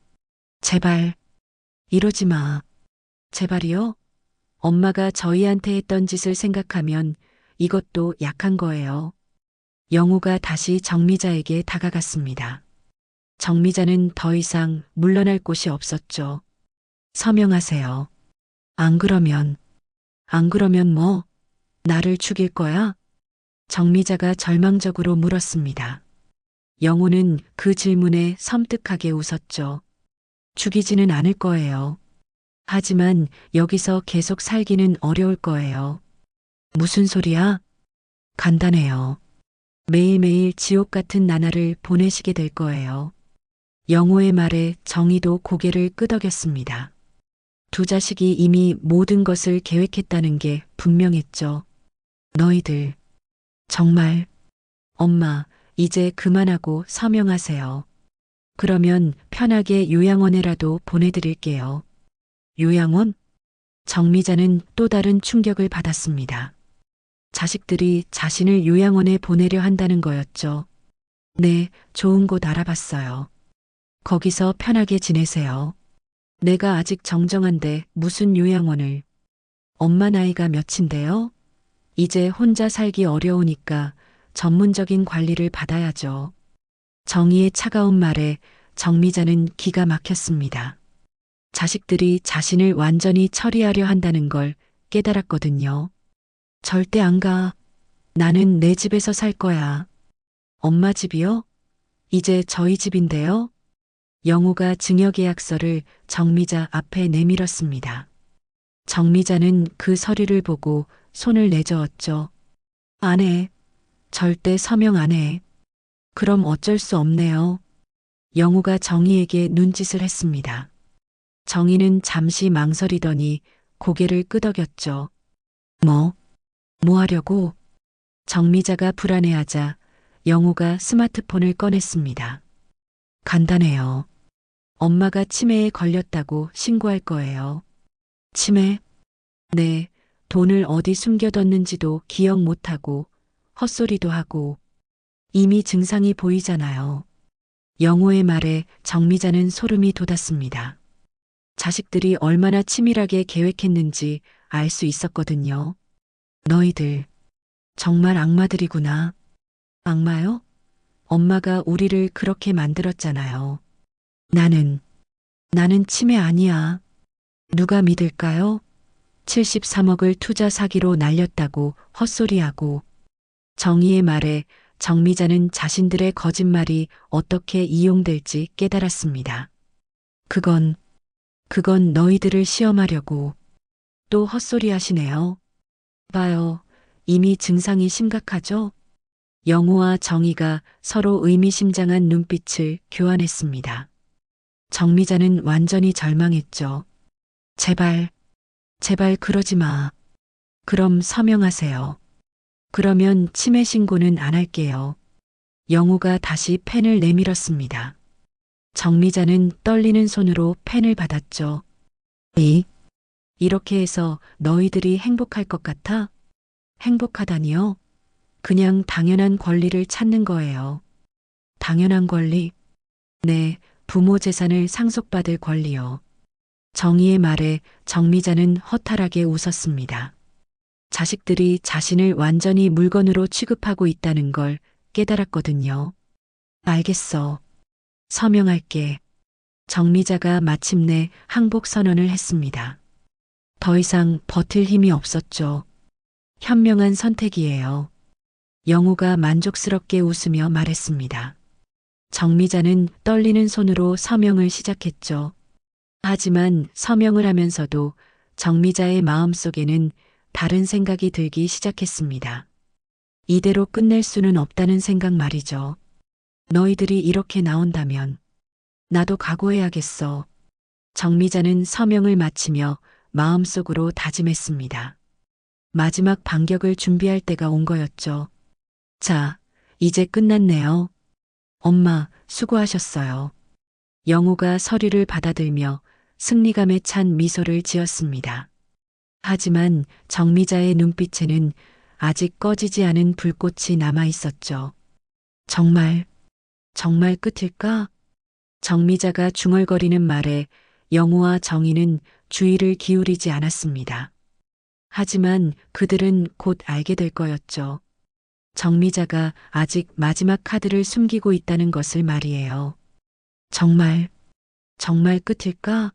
제발, 이러지 마. 제발이요? 엄마가 저희한테 했던 짓을 생각하면 이것도 약한 거예요. 영호가 다시 정미자에게 다가갔습니다. 정미자는 더 이상 물러날 곳이 없었죠. 서명하세요. 안 그러면 뭐? 나를 죽일 거야? 정미자가 절망적으로 물었습니다. 영호는 그 질문에 섬뜩하게 웃었죠. 죽이지는 않을 거예요. 하지만 여기서 계속 살기는 어려울 거예요. 무슨 소리야? 간단해요. 매일매일 지옥 같은 나날을 보내시게 될 거예요. 영호의 말에 정희도 고개를 끄덕였습니다. 두 자식이 이미 모든 것을 계획했다는 게 분명했죠. 너희들, 정말, 엄마, 이제 그만하고 서명하세요. 그러면 편하게 요양원에라도 보내드릴게요. 요양원? 정미자는 또 다른 충격을 받았습니다. 자식들이 자신을 요양원에 보내려 한다는 거였죠. 네, 좋은 곳 알아봤어요. 거기서 편하게 지내세요. 내가 아직 정정한데 무슨 요양원을. 엄마 나이가 몇인데요? 이제 혼자 살기 어려우니까 전문적인 관리를 받아야죠. 정희의 차가운 말에 정미자는 기가 막혔습니다. 자식들이 자신을 완전히 처리하려 한다는 걸 깨달았거든요. 절대 안 가. 나는 내 집에서 살 거야. 엄마 집이요? 이제 저희 집인데요? 영호가 증여계약서를 정미자 앞에 내밀었습니다. 정미자는 그 서류를 보고 손을 내저었죠. 안 해. 절대 서명 안 해. 그럼 어쩔 수 없네요. 영호가 정희에게 눈짓을 했습니다. 정희는 잠시 망설이더니 고개를 끄덕였죠. 뭐 하려고? 정미자가 불안해하자 영호가 스마트폰을 꺼냈습니다. 간단해요. 엄마가 치매에 걸렸다고 신고할 거예요. 치매? 네, 돈을 어디 숨겨뒀는지도 기억 못하고 헛소리도 하고 이미 증상이 보이잖아요. 영호의 말에 정미자는 소름이 돋았습니다. 자식들이 얼마나 치밀하게 계획했는지 알 수 있었거든요. 너희들, 정말 악마들이구나. 악마요? 엄마가 우리를 그렇게 만들었잖아요. 나는 치매 아니야. 누가 믿을까요? 73억을 투자 사기로 날렸다고 헛소리하고 정의의 말에 정미자는 자신들의 거짓말이 어떻게 이용될지 깨달았습니다. 그건 너희들을 시험하려고 또 헛소리 하시네요. 봐요. 이미 증상이 심각하죠? 영호와 정희가 서로 의미심장한 눈빛을 교환했습니다. 정미자는 완전히 절망했죠. 제발 그러지 마. 그럼 서명하세요. 그러면 치매 신고는 안 할게요. 영호가 다시 펜을 내밀었습니다. 정미자는 떨리는 손으로 펜을 받았죠. 이렇게 해서 너희들이 행복할 것 같아? 행복하다니요? 그냥 당연한 권리를 찾는 거예요. 당연한 권리? 네, 부모 재산을 상속받을 권리요. 정의의 말에 정미자는 허탈하게 웃었습니다. 자식들이 자신을 완전히 물건으로 취급하고 있다는 걸 깨달았거든요. 알겠어. 서명할게. 정미자가 마침내 항복 선언을 했습니다. 더 이상 버틸 힘이 없었죠. 현명한 선택이에요. 영호가 만족스럽게 웃으며 말했습니다. 정미자는 떨리는 손으로 서명을 시작했죠. 하지만 서명을 하면서도 정미자의 마음속에는 다른 생각이 들기 시작했습니다. 이대로 끝낼 수는 없다는 생각 말이죠. 너희들이 이렇게 나온다면 나도 각오해야겠어. 정미자는 서명을 마치며 마음속으로 다짐했습니다. 마지막 반격을 준비할 때가 온 거였죠. 자, 이제 끝났네요. 엄마, 수고하셨어요. 영호가 서류를 받아들며 승리감에 찬 미소를 지었습니다. 하지만 정미자의 눈빛에는 아직 꺼지지 않은 불꽃이 남아 있었죠. 정말 끝일까? 정미자가 중얼거리는 말에 영호와 정희는 주의를 기울이지 않았습니다. 하지만 그들은 곧 알게 될 거였죠. 정미자가 아직 마지막 카드를 숨기고 있다는 것을 말이에요. 정말 끝일까?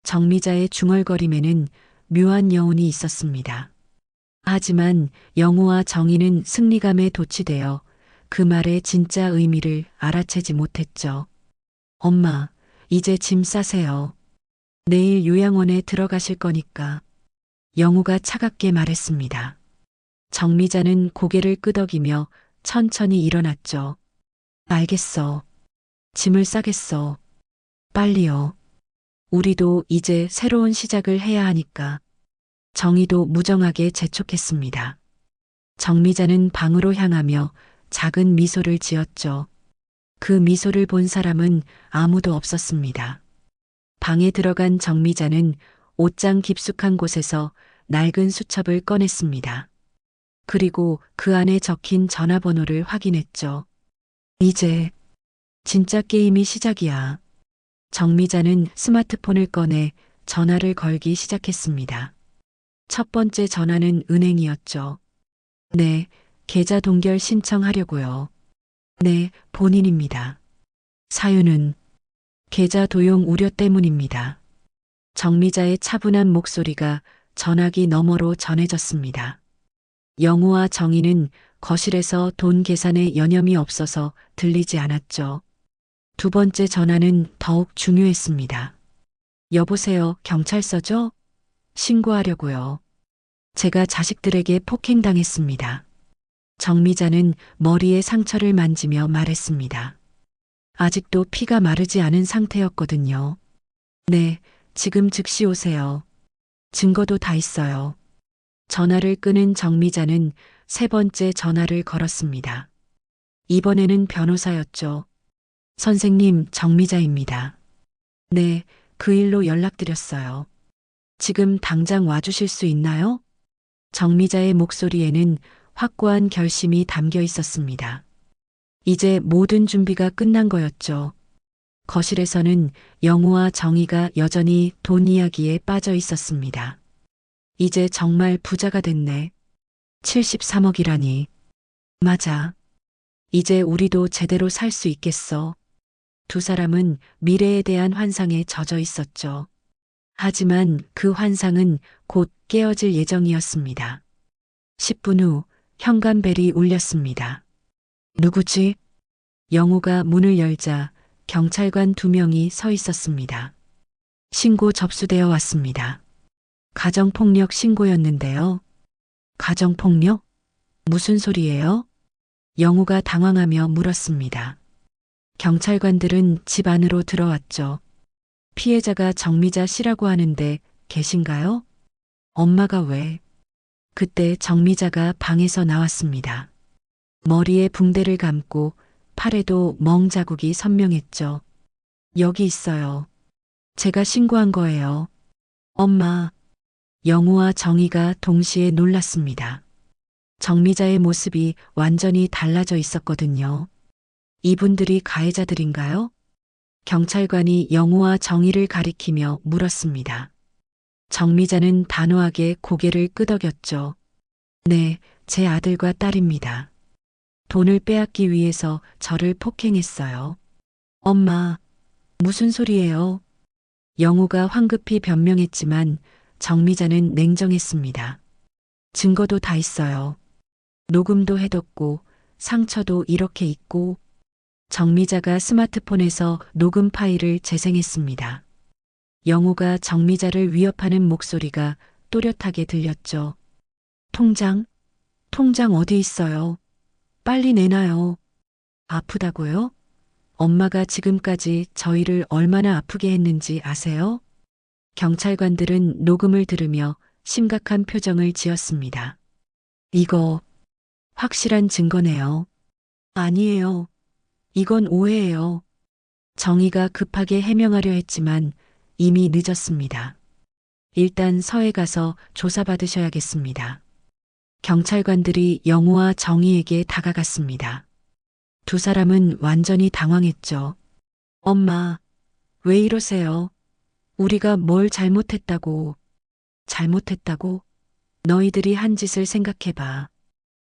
정미자의 중얼거림에는 묘한 여운이 있었습니다. 하지만 영호와 정희는 승리감에 도취되어 그 말의 진짜 의미를 알아채지 못했죠. 엄마, 이제 짐 싸세요. 내일 요양원에 들어가실 거니까. 영호가 차갑게 말했습니다. 정미자는 고개를 끄덕이며 천천히 일어났죠. 알겠어. 짐을 싸겠어. 빨리요. 우리도 이제 새로운 시작을 해야 하니까. 정희도 무정하게 재촉했습니다. 정미자는 방으로 향하며 작은 미소를 지었죠. 그 미소를 본 사람은 아무도 없었습니다. 방에 들어간 정미자는 옷장 깊숙한 곳에서 낡은 수첩을 꺼냈습니다. 그리고 그 안에 적힌 전화번호를 확인했죠. 이제 진짜 게임이 시작이야. 정미자는 스마트폰을 꺼내 전화를 걸기 시작했습니다. 첫 번째 전화는 은행이었죠. 네, 계좌 동결 신청하려고요. 네, 본인입니다. 사유는 계좌 도용 우려 때문입니다. 정미자의 차분한 목소리가 전화기 너머로 전해졌습니다. 영호와 정희는 거실에서 돈 계산에 여념이 없어서 들리지 않았죠. 두 번째 전화는 더욱 중요했습니다. 여보세요, 경찰서죠? 신고하려고요. 제가 자식들에게 폭행당했습니다. 정미자는 머리에 상처를 만지며 말했습니다. 아직도 피가 마르지 않은 상태였거든요. 네, 지금 즉시 오세요. 증거도 다 있어요. 전화를 끊은 정미자는 세 번째 전화를 걸었습니다. 이번에는 변호사였죠. 선생님, 정미자입니다. 네, 그 일로 연락드렸어요. 지금 당장 와주실 수 있나요? 정미자의 목소리에는 확고한 결심이 담겨 있었습니다. 이제 모든 준비가 끝난 거였죠. 거실에서는 영우와 정희가 여전히 돈 이야기에 빠져 있었습니다. 이제 정말 부자가 됐네. 73억이라니. 맞아. 이제 우리도 제대로 살 수 있겠어. 두 사람은 미래에 대한 환상에 젖어 있었죠. 하지만 그 환상은 곧 깨어질 예정이었습니다. 10분 후 현관벨이 울렸습니다. 누구지? 영우가 문을 열자 경찰관 2명이 서 있었습니다. 신고 접수되어 왔습니다. 가정폭력 신고였는데요. 가정폭력? 무슨 소리예요? 영우가 당황하며 물었습니다. 경찰관들은 집 안으로 들어왔죠. 피해자가 정미자 씨라고 하는데 계신가요? 엄마가 왜? 그때 정미자가 방에서 나왔습니다. 머리에 붕대를 감고 팔에도 멍 자국이 선명했죠. 여기 있어요. 제가 신고한 거예요. 엄마. 영우와 정희가 동시에 놀랐습니다. 정미자의 모습이 완전히 달라져 있었거든요. 이분들이 가해자들인가요? 경찰관이 영우와 정희를 가리키며 물었습니다. 정미자는 단호하게 고개를 끄덕였죠. 네, 제 아들과 딸입니다. 돈을 빼앗기 위해서 저를 폭행했어요. 엄마, 무슨 소리예요? 영우가 황급히 변명했지만 정미자는 냉정했습니다. 증거도 다 있어요. 녹음도 해뒀고 상처도 이렇게 있고. 정미자가 스마트폰에서 녹음 파일을 재생했습니다. 영우가 정미자를 위협하는 목소리가 또렷하게 들렸죠. 통장 어디 있어요? 빨리 내놔요. 아프다고요? 엄마가 지금까지 저희를 얼마나 아프게 했는지 아세요? 경찰관들은 녹음을 들으며 심각한 표정을 지었습니다. 이거 확실한 증거네요. 아니에요. 이건 오해예요. 정희가 급하게 해명하려 했지만 이미 늦었습니다. 일단 서에 가서 조사받으셔야겠습니다. 경찰관들이 영우와 정희에게 다가갔습니다. 두 사람은 완전히 당황했죠. 엄마, 왜 이러세요? 우리가 뭘 잘못했다고. 잘못했다고? 너희들이 한 짓을 생각해봐.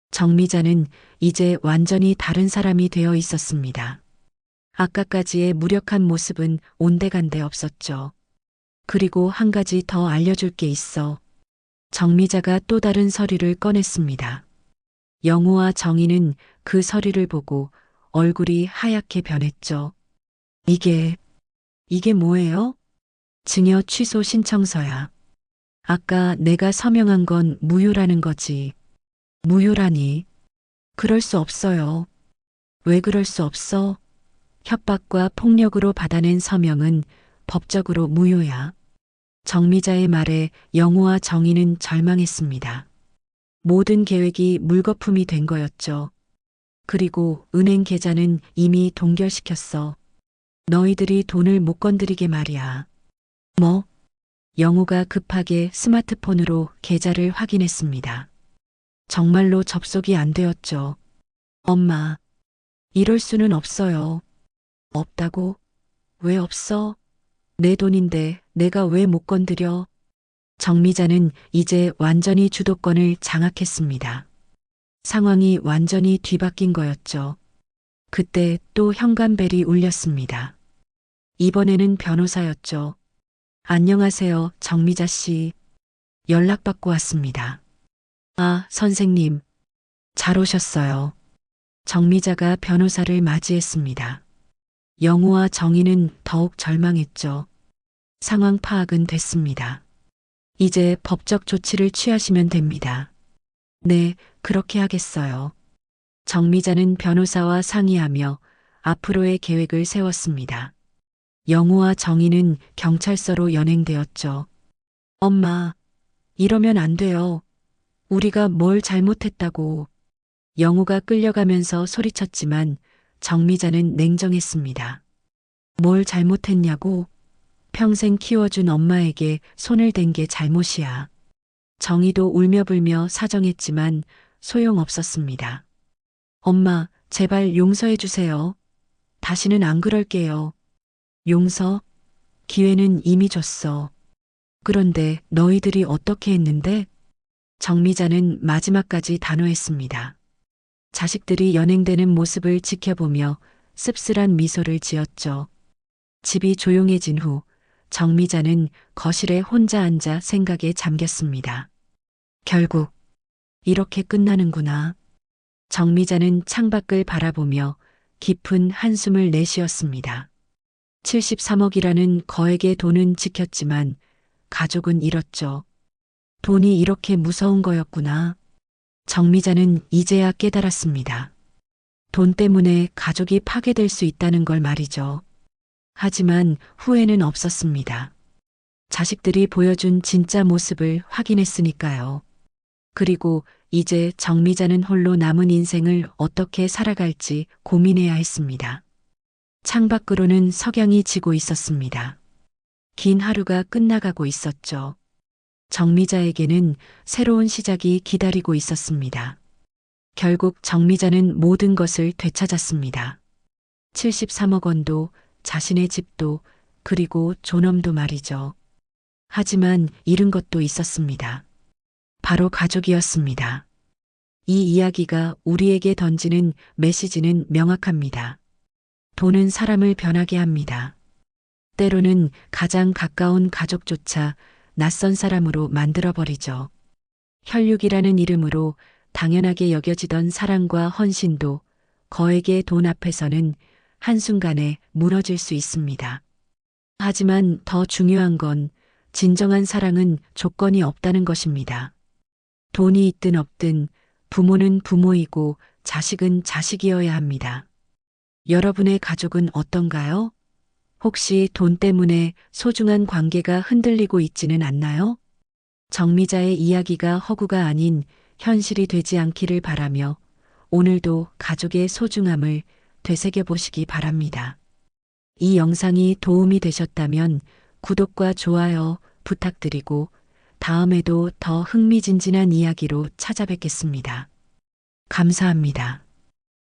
정미자는 이제 완전히 다른 사람이 되어 있었습니다. 아까까지의 무력한 모습은 온데간데 없었죠. 그리고 한 가지 더 알려줄 게 있어. 정미자가 또 다른 서류를 꺼냈습니다. 영우와 정희는 그 서류를 보고 얼굴이 하얗게 변했죠. 이게 뭐예요? 증여 취소 신청서야. 아까 내가 서명한 건 무효라는 거지. 무효라니. 그럴 수 없어요. 왜 그럴 수 없어? 협박과 폭력으로 받아낸 서명은 법적으로 무효야. 정미자의 말에 영우와 정희는 절망했습니다. 모든 계획이 물거품이 된 거였죠. 그리고 은행 계좌는 이미 동결시켰어. 너희들이 돈을 못 건드리게 말이야. 뭐? 영우가 급하게 스마트폰으로 계좌를 확인했습니다. 정말로 접속이 안 되었죠. 엄마, 이럴 수는 없어요. 없다고? 왜 없어? 내 돈인데 내가 왜 못 건드려? 정미자는 이제 완전히 주도권을 장악했습니다. 상황이 완전히 뒤바뀐 거였죠. 그때 또 현관벨이 울렸습니다. 이번에는 변호사였죠. 안녕하세요, 정미자 씨. 연락받고 왔습니다. 아, 선생님. 잘 오셨어요. 정미자가 변호사를 맞이했습니다. 영우와 정희는 더욱 절망했죠. 상황 파악은 됐습니다. 이제 법적 조치를 취하시면 됩니다. 네, 그렇게 하겠어요. 정미자는 변호사와 상의하며 앞으로의 계획을 세웠습니다. 영우와 정희는 경찰서로 연행되었죠. 엄마, 이러면 안 돼요. 우리가 뭘 잘못했다고. 영우가 끌려가면서 소리쳤지만 정미자는 냉정했습니다. 뭘 잘못했냐고? 평생 키워준 엄마에게 손을 댄 게 잘못이야. 정희도 울며불며 사정했지만 소용없었습니다. 엄마, 제발 용서해 주세요. 다시는 안 그럴게요. 용서? 기회는 이미 줬어. 그런데 너희들이 어떻게 했는데? 정미자는 마지막까지 단호했습니다. 자식들이 연행되는 모습을 지켜보며 씁쓸한 미소를 지었죠. 집이 조용해진 후 정미자는 거실에 혼자 앉아 생각에 잠겼습니다. 결국 이렇게 끝나는구나. 정미자는 창밖을 바라보며 깊은 한숨을 내쉬었습니다. 73억이라는 거액의 돈은 지켰지만 가족은 잃었죠. 돈이 이렇게 무서운 거였구나. 정미자는 이제야 깨달았습니다. 돈 때문에 가족이 파괴될 수 있다는 걸 말이죠. 하지만 후회는 없었습니다. 자식들이 보여준 진짜 모습을 확인했으니까요. 그리고 이제 정미자는 홀로 남은 인생을 어떻게 살아갈지 고민해야 했습니다. 창밖으로는 석양이 지고 있었습니다. 긴 하루가 끝나가고 있었죠. 정미자에게는 새로운 시작이 기다리고 있었습니다. 결국 정미자는 모든 것을 되찾았습니다. 73억 원도, 자신의 집도, 그리고 존엄도 말이죠. 하지만 잃은 것도 있었습니다. 바로 가족이었습니다. 이 이야기가 우리에게 던지는 메시지는 명확합니다. 돈은 사람을 변하게 합니다. 때로는 가장 가까운 가족조차 낯선 사람으로 만들어버리죠. 혈육이라는 이름으로 당연하게 여겨지던 사랑과 헌신도 거액의 돈 앞에서는 한순간에 무너질 수 있습니다. 하지만 더 중요한 건 진정한 사랑은 조건이 없다는 것입니다. 돈이 있든 없든 부모는 부모이고 자식은 자식이어야 합니다. 여러분의 가족은 어떤가요? 혹시 돈 때문에 소중한 관계가 흔들리고 있지는 않나요? 정미자의 이야기가 허구가 아닌 현실이 되지 않기를 바라며 오늘도 가족의 소중함을 되새겨보시기 바랍니다. 이 영상이 도움이 되셨다면 구독과 좋아요 부탁드리고 다음에도 더 흥미진진한 이야기로 찾아뵙겠습니다. 감사합니다.